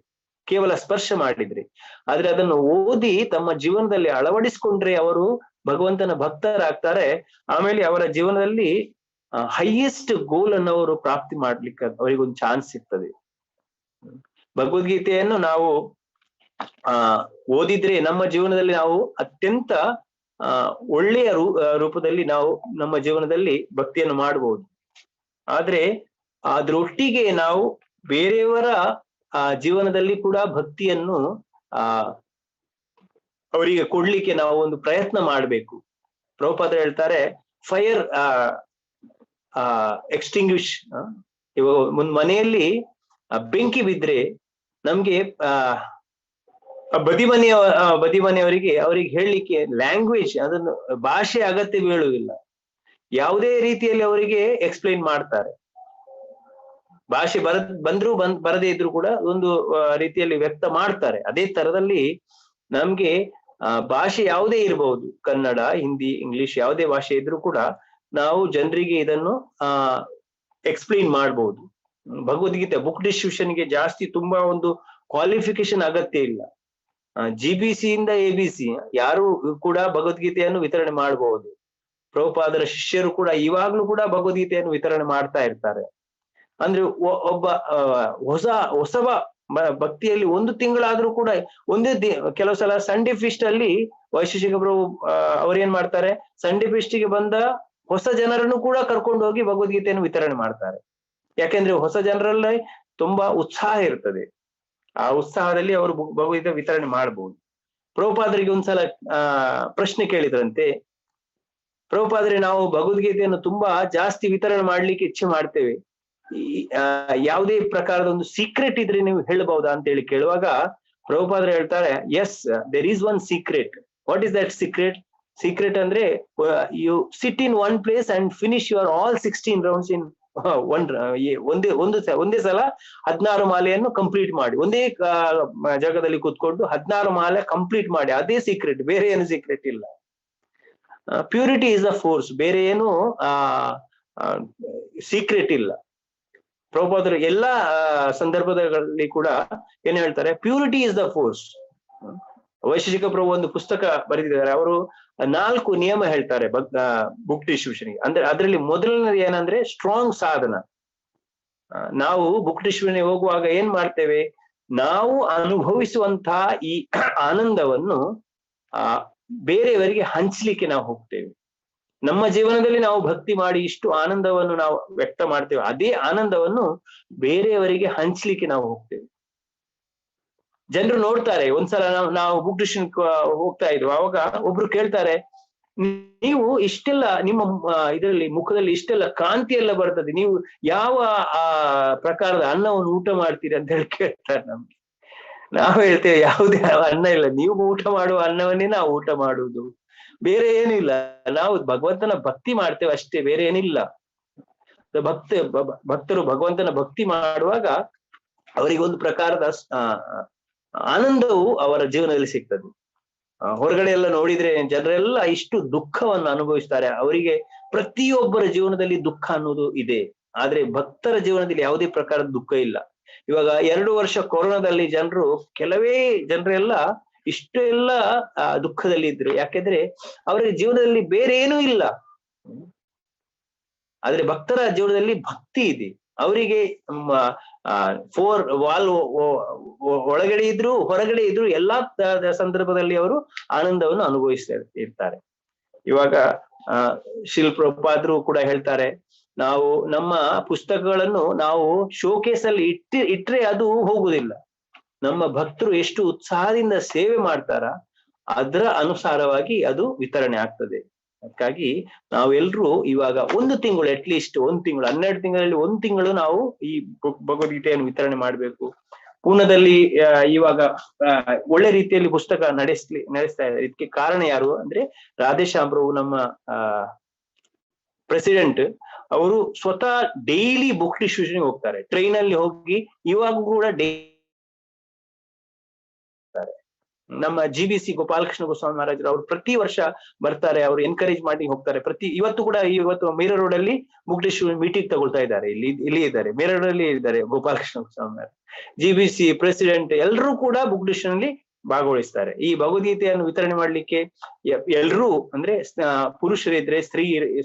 ಕೇವಲ ಸ್ಪರ್ಶ ಮಾಡಿದ್ರೆ. ಆದ್ರೆ ಅದನ್ನು ಓದಿ ತಮ್ಮ ಜೀವನದಲ್ಲಿ ಅಳವಡಿಸ್ಕೊಂಡ್ರೆ ಅವರು ಭಗವಂತನ ಭಕ್ತರಾಗ್ತಾರೆ. ಆಮೇಲೆ ಅವರ ಜೀವನದಲ್ಲಿ ಹೈಯೆಸ್ಟ್ ಗೋಲ್ ಅನ್ನು ಅವರು ಪ್ರಾಪ್ತಿ ಮಾಡ್ಲಿಕ್ಕೆ ಅವರಿಗೊಂದು ಚಾನ್ಸ್ ಸಿಗ್ತದೆ. ಭಗವದ್ಗೀತೆಯನ್ನು ನಾವು ಓದಿದ್ರೆ ನಮ್ಮ ಜೀವನದಲ್ಲಿ ನಾವು ಅತ್ಯಂತ ಒಳ್ಳೆಯ ರೂಪದಲ್ಲಿ ನಾವು ನಮ್ಮ ಜೀವನದಲ್ಲಿ ಭಕ್ತಿಯನ್ನು ಮಾಡಬಹುದು. ಆದ್ರೆ ಅದ್ರೊಟ್ಟಿಗೆ ನಾವು ಬೇರೆಯವರ ಜೀವನದಲ್ಲಿ ಕೂಡ ಭಕ್ತಿಯನ್ನು ಅವರಿಗೆ ಕೊಡ್ಲಿಕ್ಕೆ ನಾವು ಒಂದು ಪ್ರಯತ್ನ ಮಾಡಬೇಕು. ಪ್ರಭುಪಾದ ಹೇಳ್ತಾರೆ, ಫೈರ್ ಎಕ್ಸ್ಟಿಂಗ್ವಿಶ್. ಇವಾಗ ಒಂದು ಮನೆಯಲ್ಲಿ ಬೆಂಕಿ ಬಿದ್ರೆ ನಮ್ಗೆ ಬದಿಮನೆಯವರಿಗೆ ಅವ್ರಿಗೆ ಹೇಳಲಿಕ್ಕೆ ಲ್ಯಾಂಗ್ವೇಜ್, ಅದನ್ನು ಭಾಷೆ ಅಗತ್ಯ ಬೀಳುವುದಿಲ್ಲ. ಯಾವುದೇ ರೀತಿಯಲ್ಲಿ ಅವರಿಗೆ ಎಕ್ಸ್ಪ್ಲೈನ್ ಮಾಡ್ತಾರೆ. ಭಾಷೆ ಬಂದ್ರೂ ಬರದೇ ಇದ್ರು ಕೂಡ ಒಂದು ರೀತಿಯಲ್ಲಿ ವ್ಯಕ್ತ ಮಾಡ್ತಾರೆ. ಅದೇ ತರದಲ್ಲಿ ನಮ್ಗೆ ಭಾಷೆ ಯಾವುದೇ ಇರಬಹುದು, ಕನ್ನಡ, ಹಿಂದಿ, ಇಂಗ್ಲಿಷ್ ಯಾವುದೇ ಭಾಷೆ ಇದ್ರೂ ಕೂಡ ನಾವು ಜನರಿಗೆ ಇದನ್ನು ಎಕ್ಸ್ಪ್ಲೈನ್ ಮಾಡಬಹುದು. ಭಗವದ್ಗೀತೆ ಬುಕ್ ಡಿಸ್ಟ್ರಿಬ್ಯೂಷನ್ಗೆ ಜಾಸ್ತಿ ತುಂಬಾ ಒಂದು ಕ್ವಾಲಿಫಿಕೇಶನ್ ಅಗತ್ಯ ಇಲ್ಲ. GBC ಇಂದ ABC ಯಾರು ಕೂಡ ಭಗವದ್ಗೀತೆಯನ್ನು ವಿತರಣೆ ಮಾಡಬಹುದು. ಪ್ರಭುಪಾದರ ಶಿಷ್ಯರು ಕೂಡ ಇವಾಗ್ಲೂ ಕೂಡ ಭಗವದ್ಗೀತೆಯನ್ನು ವಿತರಣೆ ಮಾಡ್ತಾ ಇರ್ತಾರೆ. ಅಂದ್ರೆ ಒಬ್ಬ ಹೊಸಬ ಭಕ್ತಿಯಲ್ಲಿ ಒಂದು ತಿಂಗಳಾದ್ರೂ ಕೂಡ ಕೆಲವು ಸಲ ಸಂಡೇ ಫೀಸ್ಟ್ ಅಲ್ಲಿ ವೈಶೇಷಿಕ ಪ್ರಭು ಅವ್ರೇನ್ ಮಾಡ್ತಾರೆ, ಸಂಡೇ ಫೀಸ್ಟಿಗೆ ಬಂದ ಹೊಸ ಜನರನ್ನು ಕೂಡ ಕರ್ಕೊಂಡು ಹೋಗಿ ಭಗವದ್ಗೀತೆಯನ್ನು ವಿತರಣೆ ಮಾಡ್ತಾರೆ. ಯಾಕೆಂದ್ರೆ ಹೊಸ ಜನರಲ್ಲಿ ತುಂಬಾ ಉತ್ಸಾಹ ಇರ್ತದೆ. ಆ ಉತ್ಸಾಹದಲ್ಲಿ ಅವರು ಭಗವದ್ಗೀತೆ ವಿತರಣೆ ಮಾಡಬಹುದು. ಪ್ರಭುಪಾದರಿಗೆ ಒಂದ್ಸಲ ಪ್ರಶ್ನೆ ಕೇಳಿದ್ರಂತೆ, ಪ್ರಭುಪಾದರೆ ನಾವು ಭಗವದ್ಗೀತೆಯನ್ನು ತುಂಬಾ ಜಾಸ್ತಿ ವಿತರಣೆ ಮಾಡ್ಲಿಕ್ಕೆ ಇಚ್ಛೆ ಮಾಡ್ತೇವೆ, ಯಾವುದೇ ಪ್ರಕಾರದ ಒಂದು ಸೀಕ್ರೆಟ್ ಇದ್ರೆ ನೀವು ಹೇಳಬಹುದಾ ಅಂತ ಹೇಳಿ ಕೇಳುವಾಗ ಪ್ರಭುಪಾದರು ಹೇಳ್ತಾರೆ, yes, there is one secret. What is that secret? Secret andre you sit in one place and finish your all 16 rounds in ಒಂದೇ ಸಲ 16 ಮಾಲೆಯನ್ನು ಕಂಪ್ಲೀಟ್ ಮಾಡಿ, ಒಂದೇ ಜಾಗದಲ್ಲಿ ಕೂತ್ಕೊಂಡು 16 ಮಾಲೆ ಕಂಪ್ಲೀಟ್ ಮಾಡಿ. ಅದೇ ಸೀಕ್ರೆಟ್, ಬೇರೆ ಏನು ಸೀಕ್ರೆಟ್ ಇಲ್ಲ. ಪ್ಯೂರಿಟಿ ಇಸ್ ದ ಫೋರ್ಸ್, ಬೇರೆ ಏನು ಸೀಕ್ರೆಟ್ ಇಲ್ಲ. ಪ್ರಭುಪಾದರು ಎಲ್ಲಾ ಸಂದರ್ಭದಲ್ಲಿ ಕೂಡ ಏನ್ ಹೇಳ್ತಾರೆ, purity is the force. Vaisheshika Prabhu ಒಂದು ಪುಸ್ತಕ ಬರೆದಿದ್ದಾರೆ, ಅವರು 4 ನಿಯಮ ಹೇಳ್ತಾರೆ ಬುಕ್ ಡಿಸ್ಟ್ರಿಬ್ಯೂಷನ್. ಅಂದ್ರೆ ಅದರಲ್ಲಿ ಮೊದಲನೇದು ಏನಂದ್ರೆ ಸ್ಟ್ರಾಂಗ್ ಸಾಧನ. ನಾವು ಬುಕ್ ಡಿಸ್ಟ್ರಿಬ್ಯೂಷನ್ ಹೋಗುವಾಗ ಏನ್ ಮಾಡ್ತೇವೆ, ನಾವು ಅನುಭವಿಸುವಂತಹ ಈ ಆನಂದವನ್ನು ಬೇರೆಯವರಿಗೆ ಹಂಚ್ಲಿಕ್ಕೆ ನಾವು ಹೋಗ್ತೇವೆ. ನಮ್ಮ ಜೀವನದಲ್ಲಿ ನಾವು ಭಕ್ತಿ ಮಾಡಿ ಇಷ್ಟು ಆನಂದವನ್ನು ನಾವು ವ್ಯಕ್ತ ಮಾಡ್ತೇವೆ, ಅದೇ ಆನಂದವನ್ನು ಬೇರೆಯವರಿಗೆ ಹಂಚ್ಲಿಕ್ಕೆ ನಾವು ಹೋಗ್ತೇವೆ. ಜನರು ನೋಡ್ತಾರೆ. ಒಂದ್ಸಲ ನಾವು ಬುಕ್ ಡಿಸ್ಟ್ರಿಬ್ಯೂಷನ್ ಹೋಗ್ತಾ ಇದ್ವು, ಅವಾಗ ಒಬ್ರು ಕೇಳ್ತಾರೆ, ನೀವು ಇಷ್ಟೆಲ್ಲ ನಿಮ್ಮ ಇದರಲ್ಲಿ ಮುಖದಲ್ಲಿ ಇಷ್ಟೆಲ್ಲ ಕಾಂತಿ ಎಲ್ಲ ಬರ್ತದೆ, ನೀವು ಯಾವ ಪ್ರಕಾರದ ಅನ್ನವನ್ನು ಊಟ ಮಾಡ್ತೀರಿ ಅಂತ ಹೇಳಿ ಕೇಳ್ತಾರೆ ನಮ್ಗೆ. ನಾವು ಹೇಳ್ತೇವೆ, ಯಾವುದೇ ಅನ್ನ ಇಲ್ಲ, ನೀವು ಊಟ ಮಾಡುವ ಅನ್ನವನ್ನೇ ನಾವು ಊಟ ಮಾಡುವುದು, ಬೇರೆ ಏನಿಲ್ಲ. ನಾವು ಭಗವಂತನ ಭಕ್ತಿ ಮಾಡ್ತೇವೆ ಅಷ್ಟೇ, ಬೇರೆ ಏನಿಲ್ಲ. ಭಕ್ತರು ಭಗವಂತನ ಭಕ್ತಿ ಮಾಡುವಾಗ ಅವರಿಗೆ ಒಂದು ಪ್ರಕಾರದ ಆನಂದವು ಅವರ ಜೀವನದಲ್ಲಿ ಸಿಗ್ತದೆ. ಹೊರಗಡೆ ಎಲ್ಲ ನೋಡಿದ್ರೆ ಜನರೆಲ್ಲ ಇಷ್ಟು ದುಃಖವನ್ನು ಅನುಭವಿಸ್ತಾರೆ, ಅವರಿಗೆ ಪ್ರತಿಯೊಬ್ಬರ ಜೀವನದಲ್ಲಿ ದುಃಖ ಅನ್ನೋದು ಇದೆ. ಆದ್ರೆ ಭಕ್ತರ ಜೀವನದಲ್ಲಿ ಯಾವುದೇ ಪ್ರಕಾರದ ದುಃಖ ಇಲ್ಲ. ಇವಾಗ 2 ವರ್ಷ ಕೊರೋನಾದಲ್ಲಿ ಕೆಲವೇ ಜನರೆಲ್ಲ ಇಷ್ಟು ಎಲ್ಲ ದುಃಖದಲ್ಲಿ ಇದ್ರು. ಯಾಕೆಂದ್ರೆ ಅವರ ಜೀವನದಲ್ಲಿ ಬೇರೆ ಏನೂ ಇಲ್ಲ. ಆದ್ರೆ ಭಕ್ತರ ಜೀವನದಲ್ಲಿ ಭಕ್ತಿ ಇದೆ. ಅವರಿಗೆ 4 ವಾಲ್ ಒಳಗಡೆ ಇದ್ರು ಹೊರಗಡೆ ಇದ್ರು ಎಲ್ಲಾ ಸಂದರ್ಭದಲ್ಲಿ ಅವರು ಆನಂದವನ್ನು ಅನುಭವಿಸ್ತಾ ಇರ್ತಾರೆ. ಇವಾಗ ಶ್ರೀಲ ಪ್ರಭುಪಾದರು ಕೂಡ ಹೇಳ್ತಾರೆ, ನಾವು ನಮ್ಮ ಪುಸ್ತಕಗಳನ್ನು ನಾವು ಶೋಕೇಸ್ ಅಲ್ಲಿ ಇಟ್ರೆ ಅದು ಹೋಗುದಿಲ್ಲ. ನಮ್ಮ ಭಕ್ತರು ಎಷ್ಟು ಉತ್ಸಾಹದಿಂದ ಸೇವೆ ಮಾಡ್ತಾರ ಅದರ ಅನುಸಾರವಾಗಿ ಅದು ವಿತರಣೆ ಆಗ್ತದೆ. ಅದಕ್ಕಾಗಿ ನಾವೆಲ್ಲರೂ ಇವಾಗ 1 ತಿಂಗಳು, ಅಟ್ಲೀಸ್ಟ್ 1 ತಿಂಗಳು, 12 ತಿಂಗಳಲ್ಲಿ 1 ತಿಂಗಳು ನಾವು ಈ ಭಗವದ್ಗೀತೆಯನ್ನು ವಿತರಣೆ ಮಾಡ್ಬೇಕು. ಪೂರ್ಣದಲ್ಲಿ ಇವಾಗ ಒಳ್ಳೆ ರೀತಿಯಲ್ಲಿ ಪುಸ್ತಕ ನಡೆಸ್ತಾ ಇದ್ದಾರೆ. ಇದಕ್ಕೆ ಕಾರಣ ಯಾರು ಅಂದ್ರೆ ರಾಧೇಶ್ಯಾಮ್ ಪ್ರಭು, ನಮ್ಮ ಪ್ರೆಸಿಡೆಂಟ್. ಅವರು ಸ್ವತಃ ಡೈಲಿ ಬುಕ್ ಡಿಸ್ಟ್ರಿಬ್ಯೂಷನ್ ಹೋಗ್ತಾರೆ, ಟ್ರೈನ್ ಅಲ್ಲಿ ಹೋಗಿ. ಇವಾಗ ಕೂಡ ನಮ್ಮ GBC ಗೋಪಾಲಕೃಷ್ಣ ಗೋಸ್ವಾಮಿ ಮಹಾರಾಜರು ಅವರು ಪ್ರತಿ ವರ್ಷ ಬರ್ತಾರೆ, ಅವರು ಎನ್ಕರೇಜ್ ಮಾಡಿ ಹೋಗ್ತಾರೆ. ಇವತ್ತು ಮೇರ ರೋಡ್ ಅಲ್ಲಿ ಬುಕ್ ಡಿಸ್ಟ್ರಿಬ್ಯೂಷನ್ ಮೀಟಿಂಗ್ ತಗೊಳ್ತಾ ಇದ್ದಾರೆ. ಇಲ್ಲಿ ಇದ್ದಾರೆ, ಮೇರ ರೋಡ್ ಅಲ್ಲಿ ಇದ್ದಾರೆ ಗೋಪಾಲಕೃಷ್ಣ ಗೋಸ್ವಾಮಿ ಮಹಾರಾಜ್, GBC ಪ್ರೆಸಿಡೆಂಟ್ ಎಲ್ಲರೂ ಕೂಡ ಬುಕ್ ಡಿಸ್ಟ್ರಿಬ್ಯೂಷನ್ ಅಲ್ಲಿ ಭಾಗವಹಿಸ್ತಾರೆ. ಈ ಭಗವದ್ಗೀತೆಯನ್ನು ವಿತರಣೆ ಮಾಡ್ಲಿಕ್ಕೆ ಎಲ್ರೂ ಅಂದ್ರೆ ಪುರುಷರಿದ್ರೆ,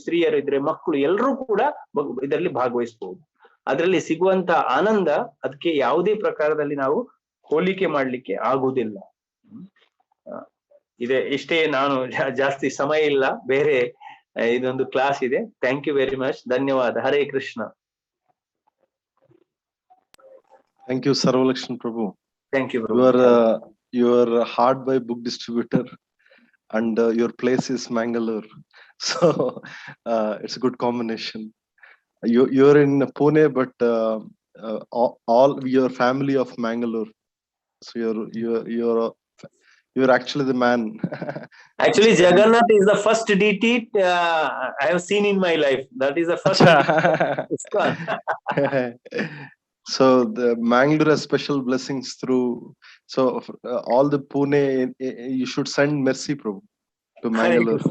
ಸ್ತ್ರೀಯರಿದ್ರೆ, ಮಕ್ಕಳು ಎಲ್ಲರೂ ಕೂಡ ಇದರಲ್ಲಿ ಭಾಗವಹಿಸಬಹುದು. ಅದರಲ್ಲಿ ಸಿಗುವಂತ ಆನಂದ ಅದಕ್ಕೆ ಯಾವುದೇ ಪ್ರಕಾರದಲ್ಲಿ ನಾವು ಹೋಲಿಕೆ ಮಾಡ್ಲಿಕ್ಕೆ ಆಗುವುದಿಲ್ಲ. ಇಷ್ಟೇ. ನಾನು ಜಾಸ್ತಿ ಸಮಯ ಇಲ್ಲ, ಬೇರೆ ಇದೊಂದು ಕ್ಲಾಸ್ ಇದೆ. Thank you very much. ಧನ್ಯವಾದ. Hare Krishna. Thank you, Sarvalakshmi Prabhu. Thank you, Prabhu. You are hard by book distributor, and your place is Mangalore, so it's a good combination. You're in Pune, but all your family of Mangalore, so you're actually the man. Actually, Jagannath is the first deity I have seen in my life. That is the first. So the Mangalore has special blessings through. So all the Pune, you should send mercy, Prabhu, to Mangalore.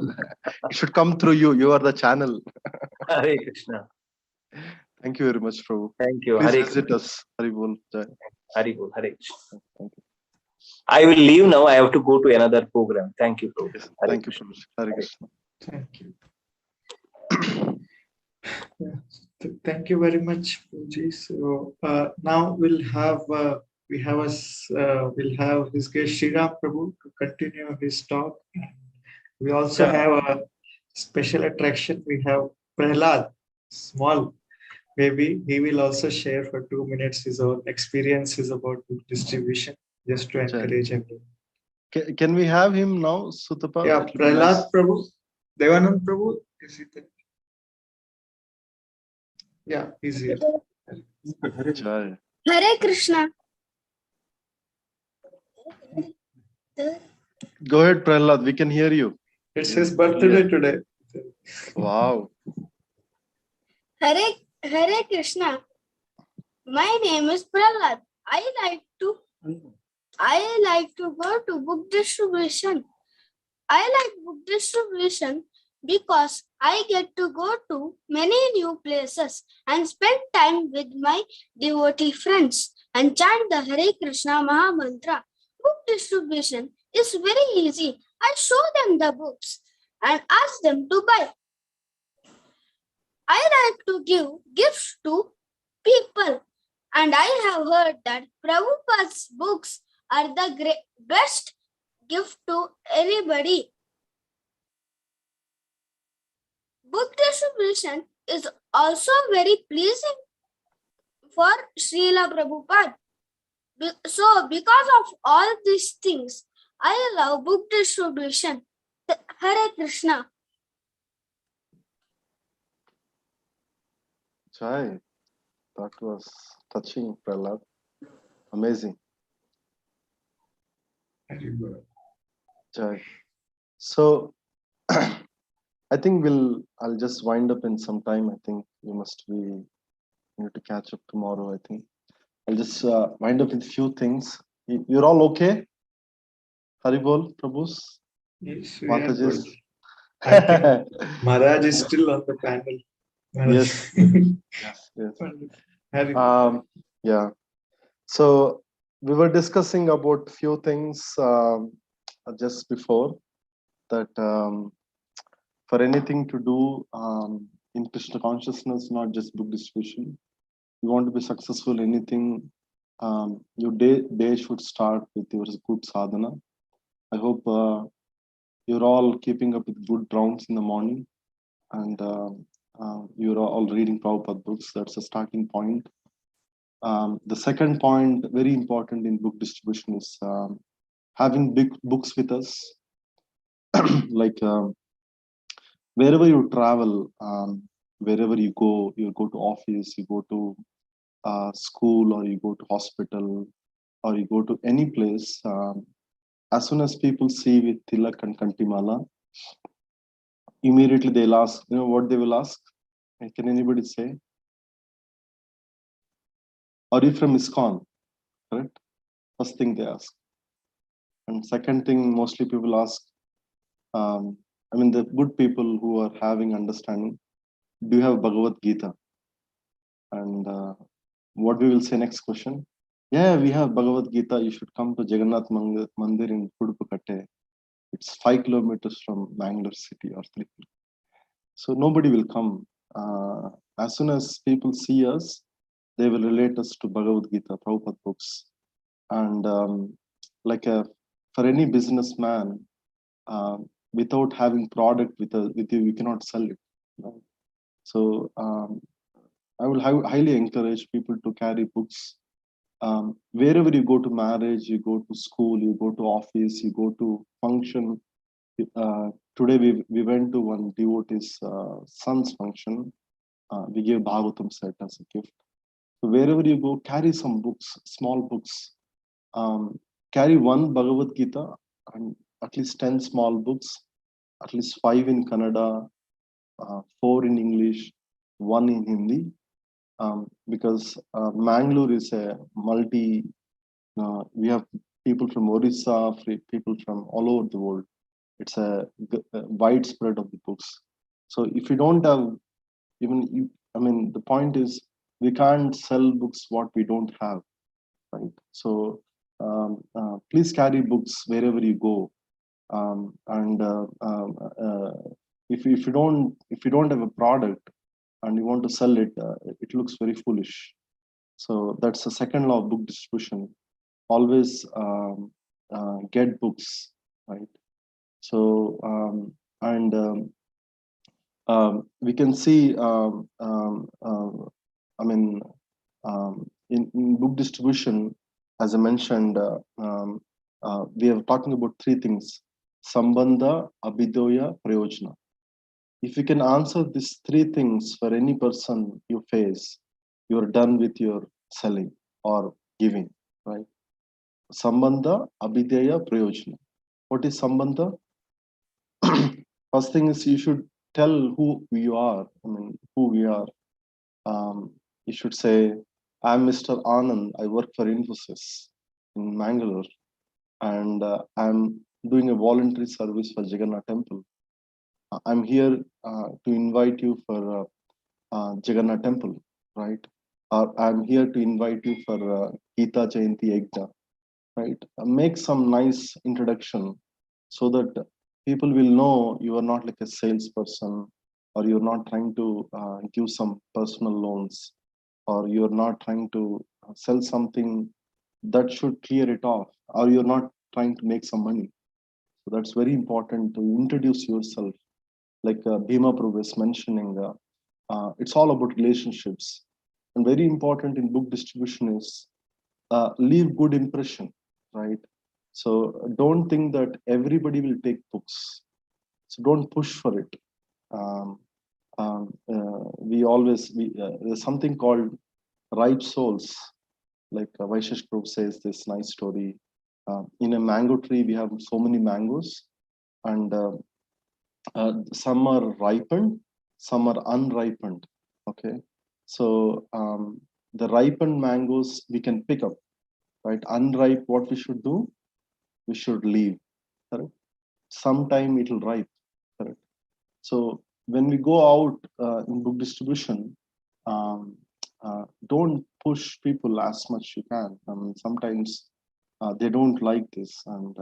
It should come through you. You are the channel. Hare Krishna. Thank you very much, Prabhu. Thank you. Please Hare visit us. Hari Bol. Jai. Hari Bol. Hare Krishna. Thank you. I will leave now. I have to go to another program. Thank you, Prabhu. Yes, thank you, Prabhu. Hare Krishna. Thank you. Thank you very much, Prabhuji. So now we'll have his guest Sriram Prabhu to continue his talk. We also have a special attraction. We have Prahlad, small baby. He will also share for 2 minutes his own experiences about book distribution, just to encourage everyone. Can we have him now, Sutapa? Yeah, Prahlad Prabhu, Devanand Prabhu, is it there? Yeah, he's here. Jai. Hare Krishna. Go ahead, Prahlad. We can hear you. It's his birthday today. Wow. Hare Krishna. My name is Prahlad. I like to go to book distribution. I like book distribution because I get to go to many new places and spend time with my devotee friends and chant the Hare Krishna Maha Mantra. Book distribution is very easy. I show them the books and ask them to buy. I like to give gifts to people, and I have heard that Prabhupada's books are the best gift to anybody. Book distribution is also very pleasing for Srila Prabhupada. So, because of all these things, I love book distribution. Hare Krishna. Jai. That was touching, Prahlad. Amazing. Very good. Jai. So I think I'll just wind up in some time. I think you need to catch up tomorrow, I think. I'll just wind up with a few things. You're all okay? Haribol, Prabhus? Yes, we are Matajis? good. I think Maharaj is still on the panel. Yes. Yes. Hari. Yeah. So we were discussing about few things just before that for anything to do in Krishna consciousness, not just book distribution. You want to be successful in anything, your day should start with your good sadhana. I hope you're all keeping up with good rounds in the morning, and you're all reading Prabhupada books. That's a starting point. The second point, very important in book distribution, is having big books with us. Like wherever you travel, wherever you go to office, you go to school, or you go to hospital, or you go to any place, as soon as people see with tilak and kantimala, immediately they'll ask, what they will ask? Can anybody say? Are you from ISKCON? Correct? First thing they ask. And second thing, mostly people ask, the good people who are having understanding, do you have Bhagavad Gita? And what we will say next question? Yeah, we have Bhagavad Gita. You should come to Jagannath Mandir in Pudupukatte. It's 5 kilometers from Bangalore city or 3. So nobody will come. As soon as people see us, they will relate us to Bhagavad Gita, Prabhupada books. And for any businessman, without having product with you, you cannot sell it. Right? So I will highly encourage people to carry books. Wherever you go to marriage, you go to school, you go to office, you go to function. Today we went to one devotee's son's function. We gave Bhagavatam set as a gift. So wherever you go, carry some books, small books. Carry one Bhagavad Gita and at least 10 small books, at least 5 in Kannada, 4 in English, 1 in Hindi. Because Mangalore is a we have people from Orissa, people from all over the world. It's a widespread of the books. So if you don't have, the point is, we can't sell books what we don't have, right? So please carry books wherever you go. If you don't have a product and you want to sell it, it looks very foolish. So that's the second law of book distribution. Always get books, right? So we can see in book distribution, as I mentioned, we are talking about 3 things: Sambandha, Abhidoya, Prayojana. If you can answer these 3 things for any person you face, you're done with your selling or giving, right? Sambandha, Abhideya, Prayojana. What is Sambandha? First thing is you should tell who you are. I mean, who we are. You should say, I'm Mr. Anand. I work for Infosys in Mangalore, and I'm doing a voluntary service for Jagannath Temple. I'm here to invite you for Jagannath Temple, right? I'm here to invite you for Gita Jayanti Yajna, right? Make some nice introduction so that people will know you are not like a salesperson, or you're not trying to give some personal loans, or you're not trying to sell something that should clear it off, or you're not trying to make some money. So that's very important to introduce yourself. Like Bhima Prabhu is mentioning, it's all about relationships. And very important in book distribution is leave good impression, right? So don't think that everybody will take books. So don't push for it. There's something called ripe souls. Like Vaishesh Prabhu says this nice story. In a mango tree, we have so many mangoes, and some are ripened, some are unripened. Okay, so the ripened mangoes we can pick up, right? Unripe, what we should do? We should leave. Correct. Sometime it will ripe. Correct. So when we go out in book distribution, don't push people as much you can. Sometimes they don't like this, and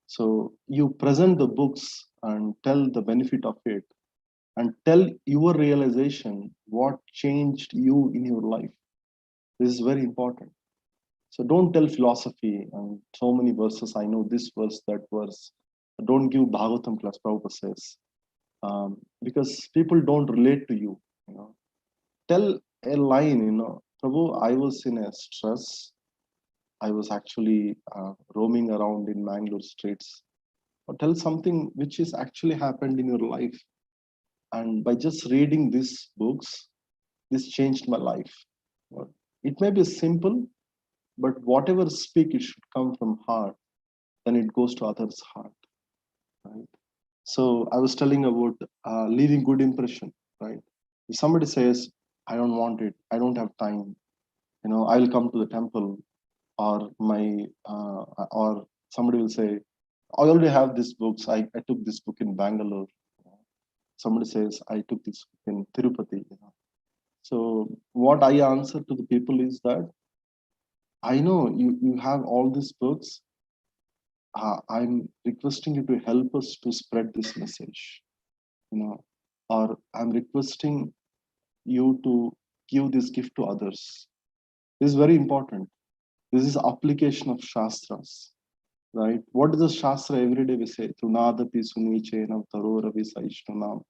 so you present the books and tell the benefit of it, and tell your realization what changed you in your life. This is very important. So don't tell philosophy and so many verses. I know this verse, that verse. Don't give Bhagavatam class, Prabhupada says, because people don't relate to you. You know, tell a line. You know, Prabhu, I was in a stress. I was actually roaming around in Mangalore streets. Or tell something which is actually happened in your life. And by just reading these books, this changed my life. It may be simple, but whatever speak, it should come from heart. Then it goes to others' heart, right? So I was telling about leaving good impression, right? If somebody says, I don't want it, I don't have time, you know, I will come to the temple, or or somebody will say, I already have these books. I took this book in Bangalore. Somebody says, I took this book in Tirupati. You know. So what I answer to the people is that, I know you have all these books. I'm requesting you to help us to spread this message, you know, or I'm requesting you to give this gift to others. This is very important. This is application of Shastras, right? What is the Shastra every day we say? Tunadapi sunichena taroravi saishtanam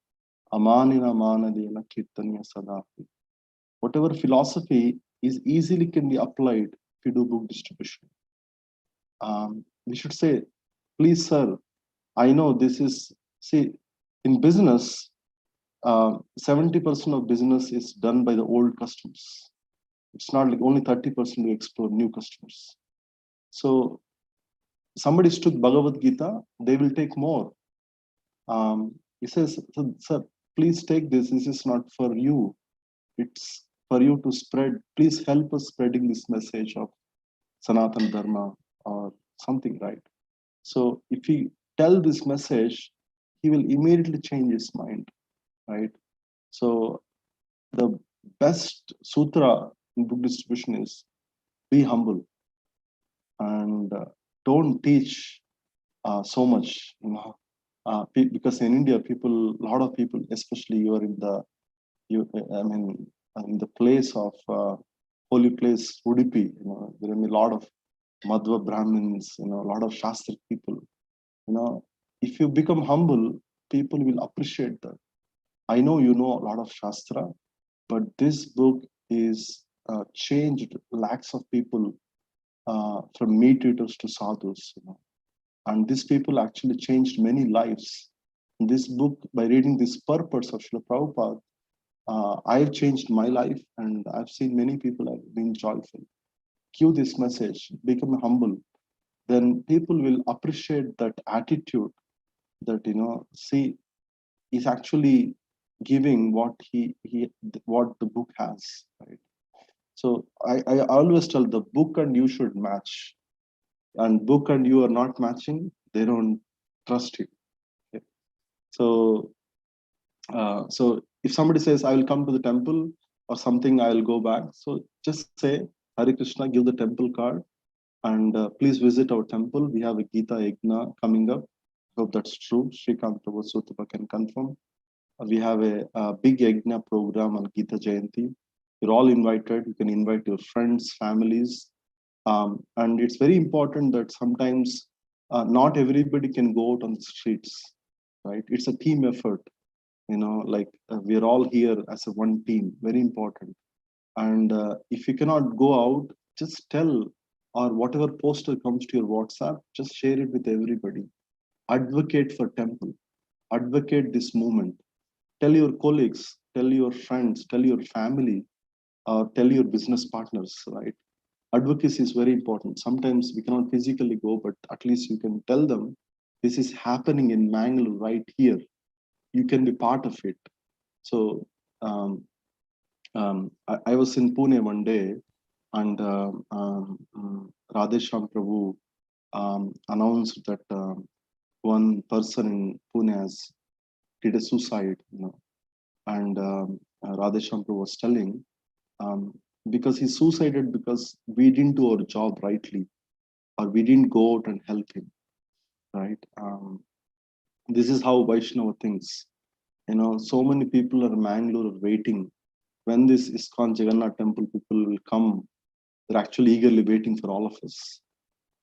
amanina manadena kirtanya sadapi. Whatever philosophy is easily can be applied if you do book distribution. We should say, please, sir, I know this is, see, in business, 70% of business is done by the old customers. It's not like only 30% to explore new customers. So somebody took Bhagavad Gita, they will take more. He says, sir, please take this. This is not for you. It's for you to spread. Please help us spreading this message of Sanatana Dharma or something, right? So if he tell this message, he will immediately change his mind, right? So the best sutra in book distribution is be humble, and don't teach so much, you know, because in India, a lot of people, especially you are in the place of holy place, Udupi, you know, there are a lot of Madhva Brahmins, you know, a lot of Shastra people, you know, if you become humble, people will appreciate that. I know you know a lot of Shastra, but this book is changed lakhs of people from meat eaters to sadhus, you know. And these people actually changed many lives. In this book, by reading this purpose of Srila Prabhupada, I've changed my life, and I've seen many people have been joyful. Cue this message, become humble, then people will appreciate that attitude that, see, he's actually giving what what the book has, right? So I always tell the book and you should match, and book and you are not matching, they don't trust you. Okay? So so if somebody says, I will come to the temple or something, I will go back. So just say, Hare Krishna, give the temple card, and please visit our temple. We have a Gita Yajna coming up. Hope that's true. Srikant Prabhu Sutapa can confirm. We have a big Yajna program on Gita Jayanti. You're all invited. You can invite your friends, families. And it's very important that sometimes not everybody can go out on the streets, right? It's a team effort. Like we're all here as a one team, very important. And if you cannot go out, just tell, or whatever poster comes to your WhatsApp, just share it with everybody. Advocate for temple, advocate this movement. Tell your colleagues, tell your friends, tell your family, tell your business partners, right? Advocacy is very important. Sometimes we cannot physically go, but at least you can tell them, this is happening in Mangalore right here. You can be part of it. So I was in Pune one day, and Radhesham Prabhu announced that one person in Pune has did a suicide, and Radhesham Prabhu was telling, because he suicided because we didn't do our job rightly, or we didn't go out and help him, right? This is how Vaishnava thinks. So many people are in Mangalore waiting. When this ISKCON Jagannath temple people will come, they're actually eagerly waiting for all of us.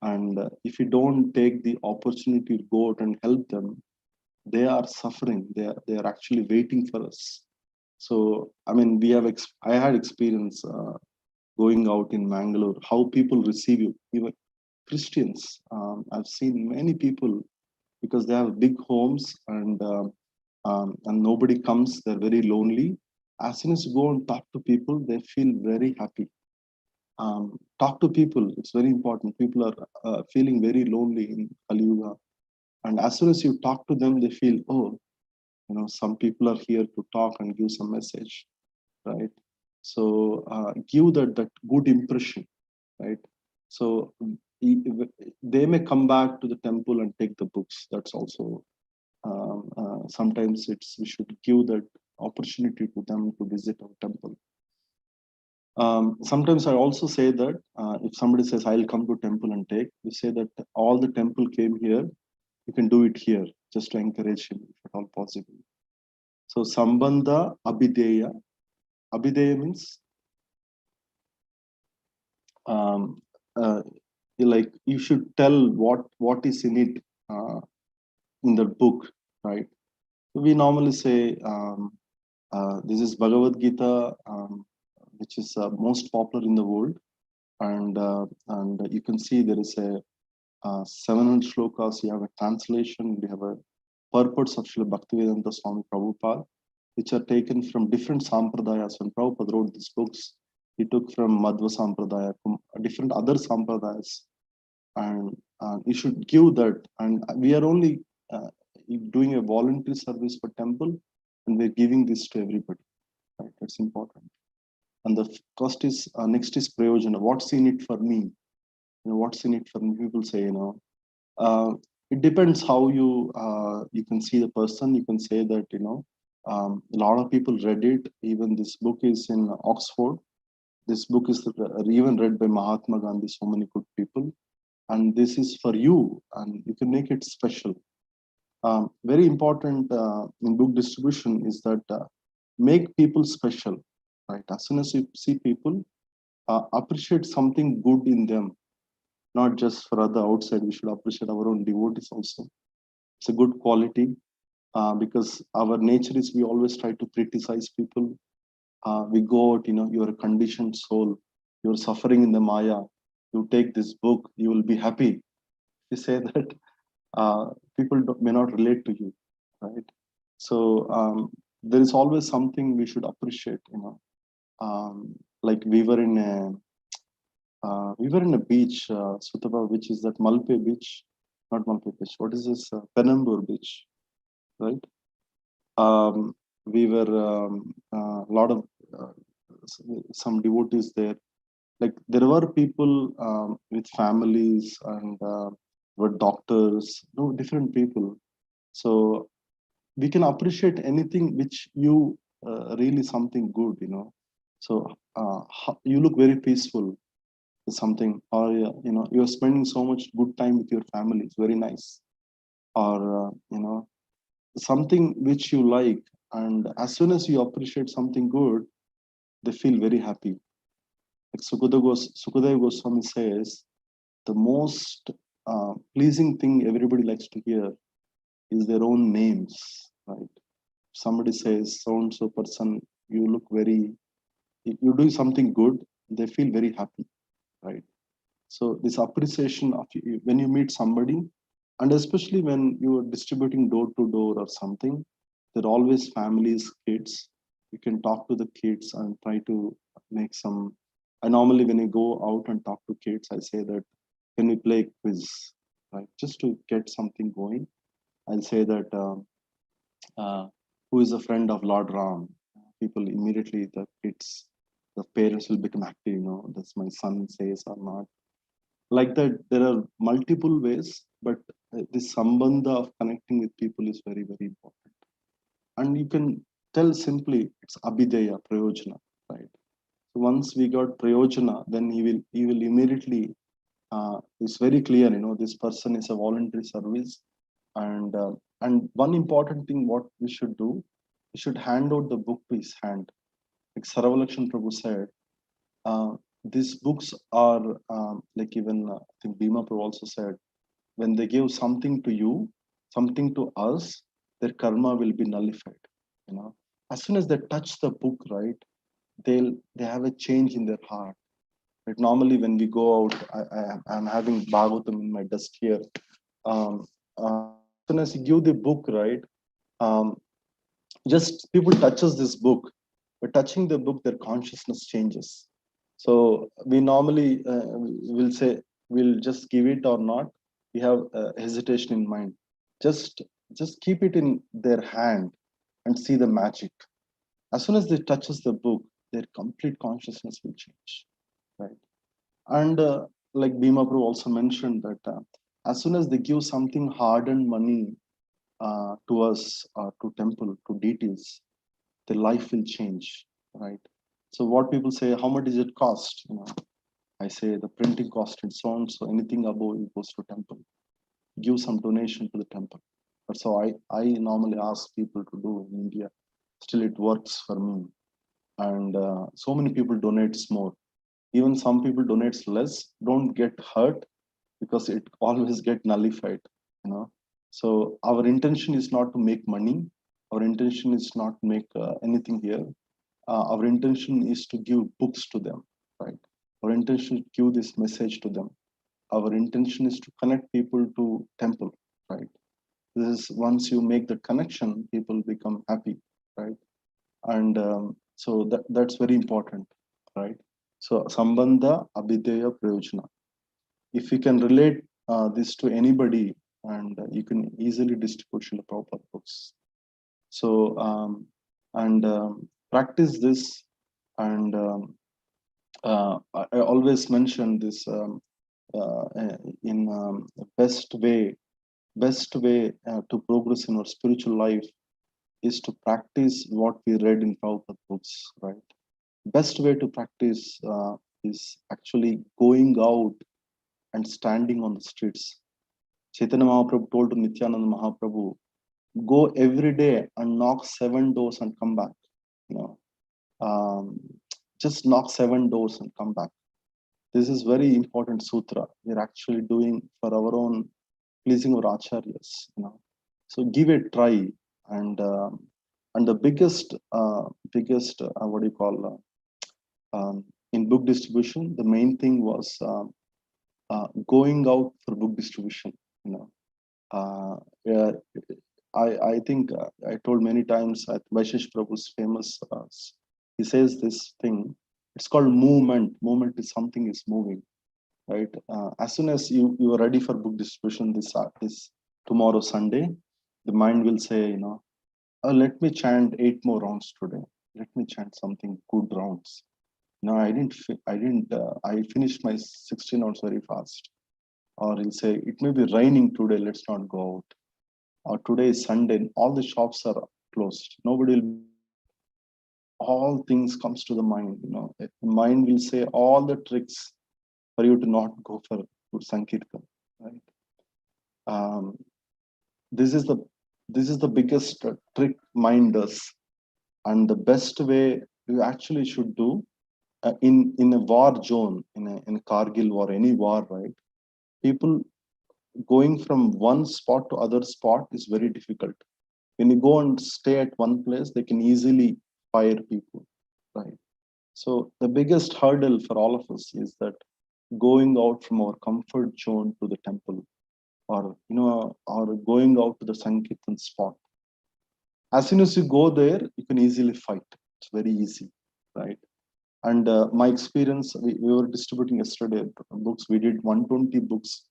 And if you don't take the opportunity to go out and help them, they are suffering. They are actually waiting for us. So, I mean, I had experience going out in Mangalore, how people receive you, even Christians. I've seen many people, because they have big homes and nobody comes, they're very lonely. As soon as you go and talk to people, they feel very happy. Talk to people, it's very important. People are feeling very lonely in Kali Yuga. And as soon as you talk to them, they feel, oh, some people are here to talk and give some message, right? So give that good impression, right? So they may come back to the temple and take the books. That's also sometimes we should give that opportunity to them to visit our temple. Sometimes I also say that if somebody says, I'll come to temple and take, we say that all the temple came here, you can do it here, just to encourage him if at all possible. So Sambandha Abhideya. Abhideya means like you should tell what is in it in the book, right? We normally say this is Bhagavad Gita, which is most popular in the world, and you can see there is a 700 shlokas. You have a translation. We have a purports of Srila Bhaktivedanta Swami Prabhupada, which are taken from different sampradayas. When Prabhupada wrote these books, he took from Madhva Sampradaya, from different other sampradayas, and you should give that. And we are only doing a voluntary service for temple, and we're giving this to everybody. Right? That's important. And the first is next is prayojana. What's in it for me? What's in it for me? People say, it depends how you can see the person. You can say that a lot of people read it. Even this book is in Oxford. This book is even read by Mahatma Gandhi. So many good people, and this is for you, and you can make it special. Very important in book distribution is that make people special. Right? As soon as you see people, appreciate something good in them. Not just for other outside, we should appreciate our own devotees also. It's a good quality because our nature is we always try to criticize people. We go out, you're a conditioned soul, you're suffering in the Maya. You take this book, you will be happy. You say that people may not relate to you, right? So there is always something we should appreciate. Like we were in We were in a beach, Sutaba, which is that Malpe beach, not Malpe beach. What is this? Penambur beach, right? We were a lot of some devotees there. Like there were people with families and were doctors, different people. So we can appreciate anything which you really something good, So you look very peaceful. Something, or you're spending so much good time with your family. It's very nice. Or something which you like, and as soon as you appreciate something good, they feel very happy. Like Sukadeva Goswami says, the most pleasing thing everybody likes to hear is their own names, right? Somebody says, so and so person, you look very, you're doing something good, they feel very happy, right? So this appreciation of when you meet somebody, and especially when you are distributing door to door or something, there are always families, kids. You can talk to the kids and try to make some. I normally, when I go out and talk to kids, I say that, can we play a quiz, right? Just to get something going. I'll say that, who is a friend of Lord Ram? People immediately, the kids, the parents will become active, that's my son says or not. Like that, there are multiple ways, but this sambandha of connecting with people is very, very important. And you can tell simply it's abhideya, prayojana, right? So once we got prayojana, then he will immediately, it's very clear, this person is a voluntary service. And one important thing what we should do, we should hand out the book to his hand. Like Saravalakshan Prabhu said, these books are like even I think Bhima Prabhu also said, when they give something to you, something to us, their karma will be nullified. As soon as they touch the book, right, they have a change in their heart. But normally when we go out, I'm having Bhagavatam in my desk here. As soon as you give the book, right, just people touches this book, but touching the book, their consciousness changes. So we normally will say, we'll just give it or not. We have hesitation in mind. Just keep it in their hand and see the magic. As soon as they touches the book, their complete consciousness will change, right? And like Bhima Prabhu also mentioned that as soon as they give something hard-earned money to us, to temple, to deities, their life will change, right? So what people say, how much does it cost? I say the printing cost and so on. So anything above it goes to temple. Give some donation to the temple. That's how I normally ask people to do in India. Still, it works for me. And so many people donates more. Even some people donates less. Don't get hurt because it always get nullified. So our intention is not to make money. Our intention is not to make anything here. Our intention is to give books to them, right? Our intention is to give this message to them. Our intention is to connect people to temple, right? This is once you make the connection, people become happy, right? And so that's very important, right? So sambandha, abhideya, prayojana. If you can relate this to anybody, and you can easily distribute Srila Prabhupada books. So practice this, and I always mention this in best way to progress in our spiritual life is to practice what we read in Prabhupada books, right? Best way to practice is actually going out and standing on the streets. Chaitanya Mahaprabhu told to Nityananda Mahaprabhu, go every day and knock 7 doors and come back. Just knock 7 doors and come back. This is very important sutra. We're actually doing for our own pleasing our acharyas. So give it a try, and the biggest what do you call in book distribution, the main thing was going out for book distribution. Yeah, I think I told many times at Vaishesh Prabhu's famous, he says this thing, It's called movement. Movement is something is moving, right? As soon as you are ready for book distribution this tomorrow Sunday, the mind will say, let me chant 8 more rounds today. Let me chant something good rounds. No, I finished my 16 rounds very fast. Or he'll say, it may be raining today, let's not go out. Or today is Sunday, all the shops are closed. Nobody will, all things comes to the mind, The mind will say all the tricks for you to not go for good Sankirtan, right? This is the biggest trick mind does. And the best way you actually should do in a war zone, in a Kargil war, any war, right? People going from one spot to other spot is very difficult. When you go and stay at one place, they can easily fire people, right? So the biggest hurdle for all of us is that going out from our comfort zone to the temple, or or going out to the Sankirtan spot. As soon as you go there, you can easily fight. It's very easy, right? And my experience, we were distributing yesterday books. We did 120 books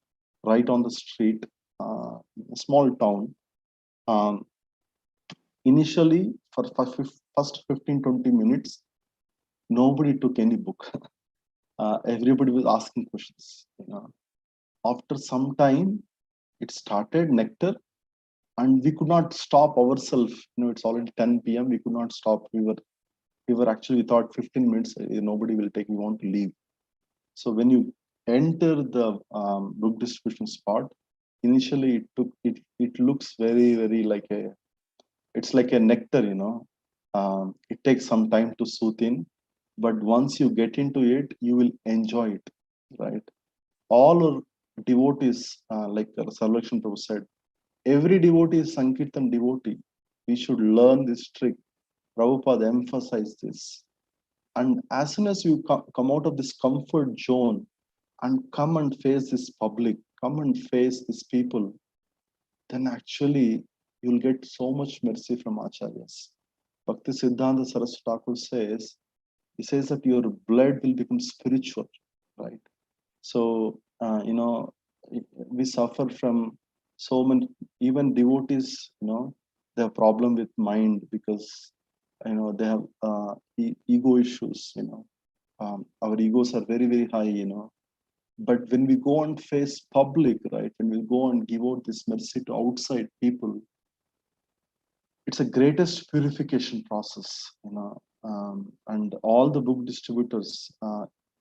right on the street, a small town. Initially, for first 15-20 minutes, nobody took any book. Everybody was asking questions. After some time, it started nectar, and we could not stop ourselves. It's already 10 p.m. We could not stop. We were actually, we thought 15 minutes, nobody will take, we want to leave. So when you enter the book distribution spot, initially it looks very, very like it's like a nectar, it takes some time to soothe in, but once you get into it, you will enjoy it, right? All our devotees, like Sarvalakshan Prabhu said, every devotee is Sankirtan devotee. We should learn this trick. Prabhupada emphasized this. And as soon as you come out of this comfort zone and come and face this public, come and face these people, then actually you'll get so much mercy from Acharyas. Bhakti Siddhanta Saraswati Thakur says, he says that your blood will become spiritual, right? So, we suffer from so many, even devotees, they have problem with mind because, they have ego issues, our egos are very, very high, But when we go and face public, right, when we go and give out this mercy to outside people, it's a greatest purification process, and all the book distributors,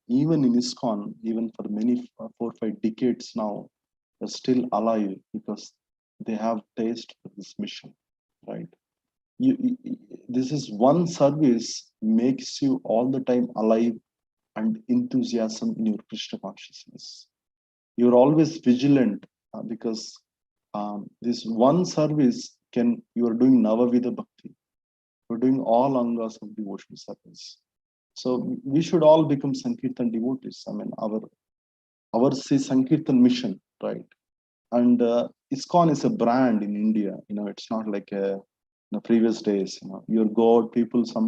even in ISKCON, even for many 4 or 5 decades now, are still alive because they have taste for this mission, right? This is one service makes you all the time alive and enthusiasm in your Krishna consciousness. You're always vigilant because this one service you are doing Navavida Bhakti. You're doing all angas of devotional service. So we should all become Sankirtan devotees. I mean, our Sankirtan mission, right? And ISKCON is a brand in India. It's not like in the previous days. Your God,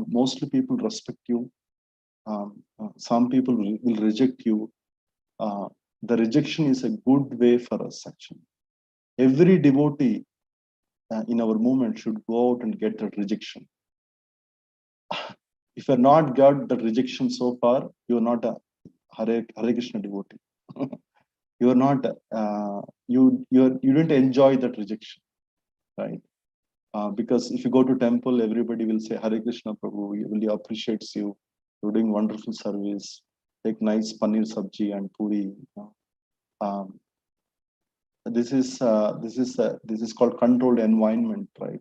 mostly people respect you. Some people will reject you. The rejection is a good way for us, actually. Every devotee in our movement should go out and get that rejection. If you're not got the rejection so far, you're not a Hare Krishna devotee. You're not, you didn't enjoy that rejection, right? Because if you go to temple, everybody will say, Hare Krishna Prabhu, he really appreciates you. You're doing wonderful service. Take nice paneer sabji and puri. This is called controlled environment, right?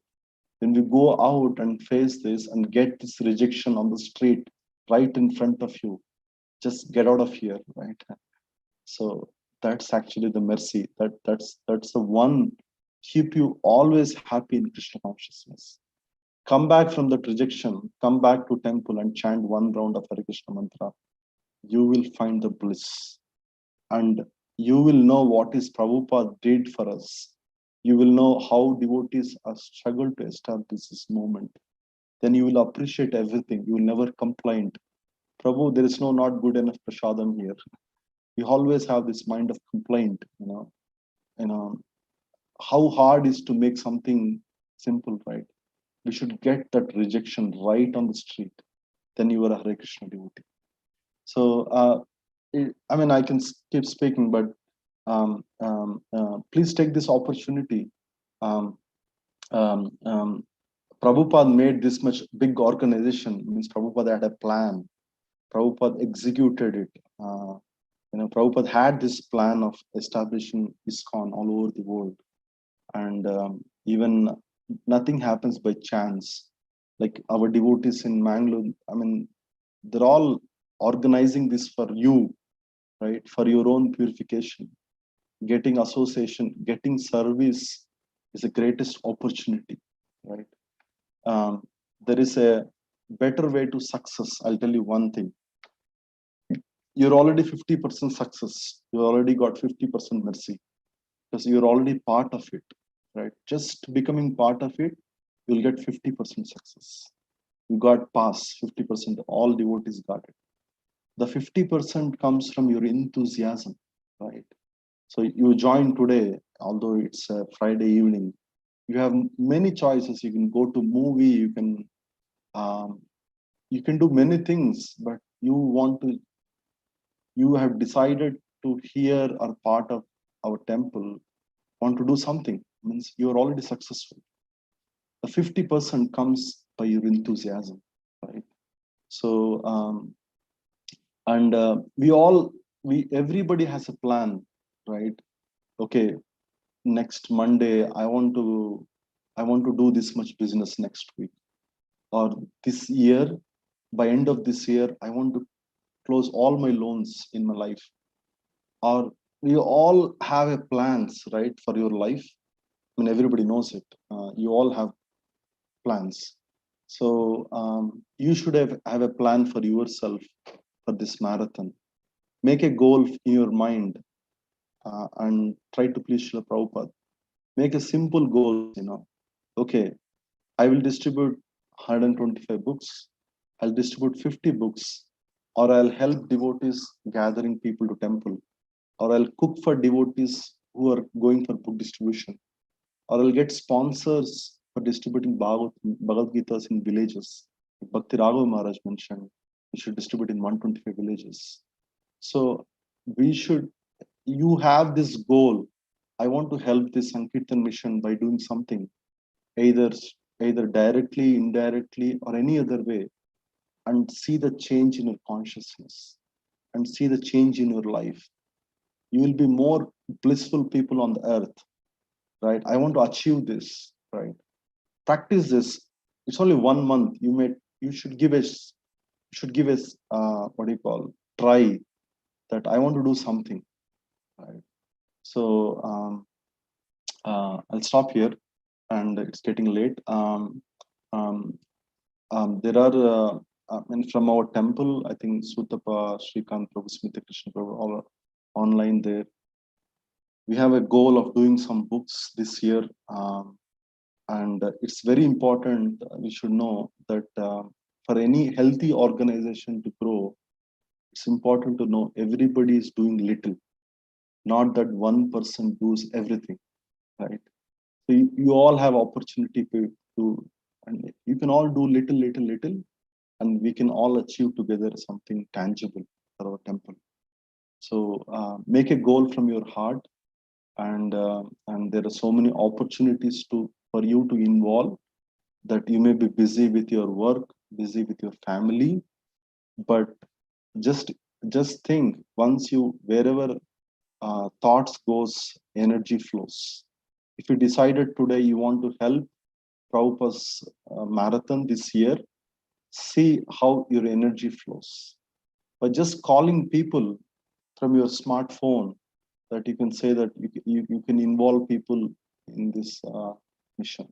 When we go out and face this and get this rejection on the street right in front of you, just get out of here, right? So that's actually the mercy. That's the one keep you always happy in Krishna consciousness. Come back from that rejection, come back to temple and chant 1 round of Hare Krishna mantra. You will find the bliss. And you will know what is Prabhupada did for us. You will know how devotees are struggled to establish this movement. Then you will appreciate everything. You will never complain. Prabhu, there is no not good enough prasadam here. We always have this mind of complaint, how hard is to make something simple, right? We should get that rejection right on the street. Then you are a Hare Krishna devotee. So, I can keep speaking, but please take this opportunity. Prabhupada made this much big organization, means Prabhupada had a plan. Prabhupada executed it. Prabhupada had this plan of establishing ISKCON all over the world. And even nothing happens by chance. Like our devotees in Mangalore, they're all organizing this for you, right? For your own purification. Getting association, getting service is the greatest opportunity, right? There is a better way to success. I'll tell you one thing. You're already 50% success. You already got 50% mercy because you're already part of it, right? Just becoming part of it, you'll get 50% success. You got pass 50%. All devotees got it. The 50% comes from your enthusiasm, right? So you join today, although it's a Friday evening. You have many choices. You can go to movie. You can do many things, but you have decided to hear or part of our temple, want to do something, means you're already successful. The 50% comes by your enthusiasm, right? So, everybody has a plan, right? Okay, next Monday, I want to do this much business next week, or this year, by end of this year, I want to close all my loans in my life. Or we all have a plans, right, for your life. Everybody knows it. You all have plans. So you should have a plan for yourself for this marathon. Make a goal in your mind and try to please Srila Prabhupada. Make a simple goal, Okay, I will distribute 125 books. I'll distribute 50 books. Or I'll help devotees gathering people to temple. Or I'll cook for devotees who are going for book distribution. Or I'll get sponsors for distributing Bhagavad Gitas in villages. Bhakti Raghava Maharaj mentioned, we should distribute in 125 villages. So you have this goal. I want to help this Sankirtan mission by doing something, either directly, indirectly, or any other way, and see the change in your consciousness and see the change in your life. You will be more blissful people on the earth, right? I want to achieve this, right? Practice this. It's only 1 month. You should give us try that I want to do something, right? So I'll stop here, and it's getting late. There are from our temple, I think Sutapa, Srikant Prabhu, Smita Krishna Prabhu, all online there. We have a goal of doing some books this year, and it's very important. We should know that for any healthy organization to grow, it's important to know everybody is doing little, not that one person does everything, right? So you all have opportunity to, and you can all do little, and we can all achieve together something tangible for our temple. So make a goal from your heart, and there are so many opportunities for you to involve, that you may be busy with your work, busy with your family, but just think, once wherever thoughts goes, energy flows. If you decided today you want to help Prabhupada's marathon this year, see how your energy flows. By just calling people from your smartphone, that you can say that you can involve people in this mission.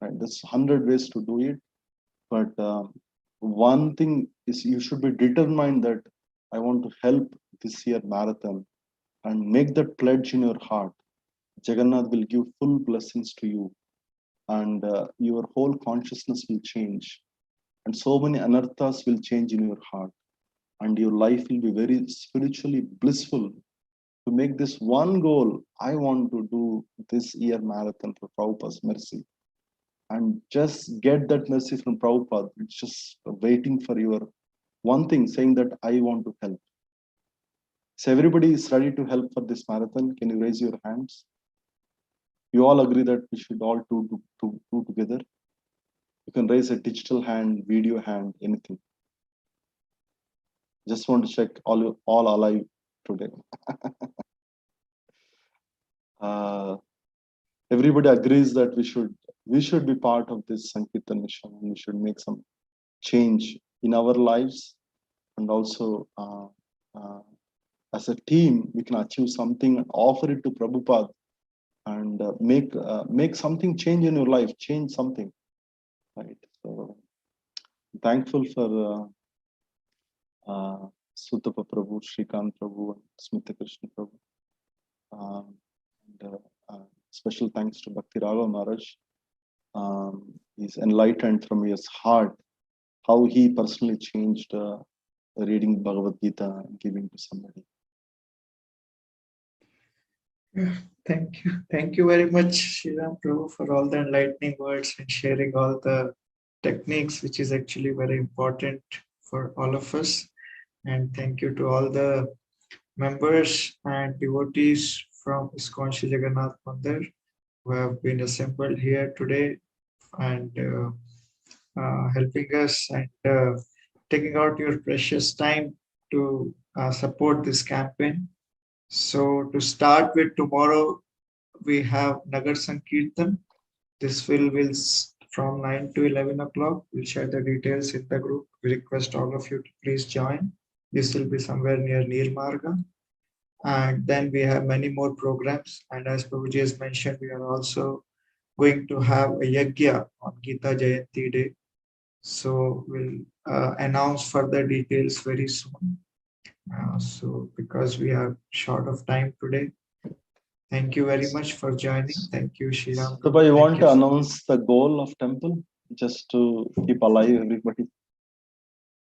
Right? There's 100 ways to do it, but one thing is, you should be determined that I want to help this year marathon, and make that pledge in your heart. Jagannath will give full blessings to you, and your whole consciousness will change, and so many anarthas will change in your heart. and your life will be very spiritually blissful. To make this one goal, I want to do this year marathon for Prabhupada's mercy, and just get that mercy from Prabhupada. It's just waiting for your one thing, saying that I want to help. So everybody is ready to help for this marathon. Can you raise your hands? You all agree that we should all do together. You can raise a digital hand, video hand, anything. Just want to check all alive today. Everybody agrees that we should be part of this Sankirtan mission, and we should make some change in our lives, and also as a team we can achieve something and offer it to Prabhupada, and make something change in your life, change something, right? So thankful for Sutapa Prabhu, Srikant Prabhu, and Smita Krishna Prabhu. Special thanks to Bhakti Raghava Maharaj. He's enlightened from his heart how he personally changed reading Bhagavad Gita and giving to somebody. Thank you very much, Sriram Prabhu, for all the enlightening words and sharing all the techniques, which is actually very important for all of us. And thank you to all the members and devotees from ISKCON Shri Jagannath Mandir who have been assembled here today and helping us and taking out your precious time to support this campaign. So to start with, tomorrow we have Nagar Sankirtan. This will from 9 to 11 o'clock. We'll share the details in the group. We request all of you to please join. This will be somewhere near Neel Marga. And then we have many more programs. And as Prabhuji has mentioned, we are also going to have a yajna on Gita Jayanti Day. So we'll announce further details very soon. So because we are short of time today, thank you very much for joining. Thank you, Sriram. So, you want to announce the goal of temple just to keep alive everybody?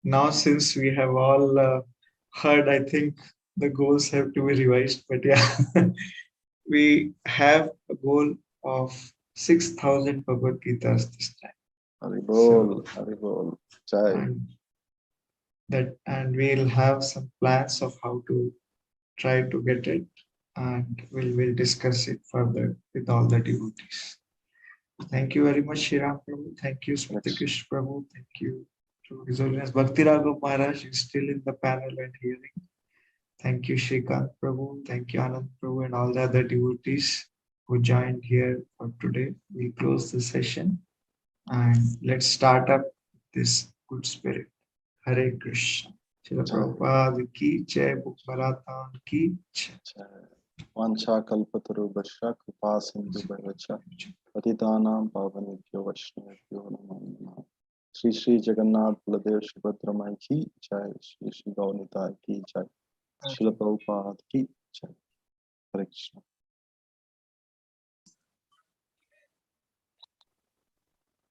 Now, since we have all heard, I think the goals have to be revised. But yeah, we have a goal of 6,000 Bhagavad Gitas this time. Haribol, Haribol, Jai. And we'll have some plans of how to try to get it, and we'll discuss it further with all the devotees. Thank you very much, Sriram Prabhu. Thank you, Smita Krishna Prabhu. Thank you to His Holiness Bhakti Raghava Maharaj, is still in the panel and hearing. Thank you, Srikant Prabhu. Thank you, Anand Prabhu, and all the other devotees who joined here for today. We close the session and let's start up this good spirit. Hare Krishna. Srila Prabhupada ki jai, Bhukmaratan ki jai. Vancha kalpataru basha kripa sindhu bhavacha patitanam pavanebhyo vaishnavebhyo namo namah. Shri Shri Jagannath Baladev Subhadramai ki jai. Shri Shri Gaunita ki jai. Srila Prabhupada ki jai. Hare Krishna.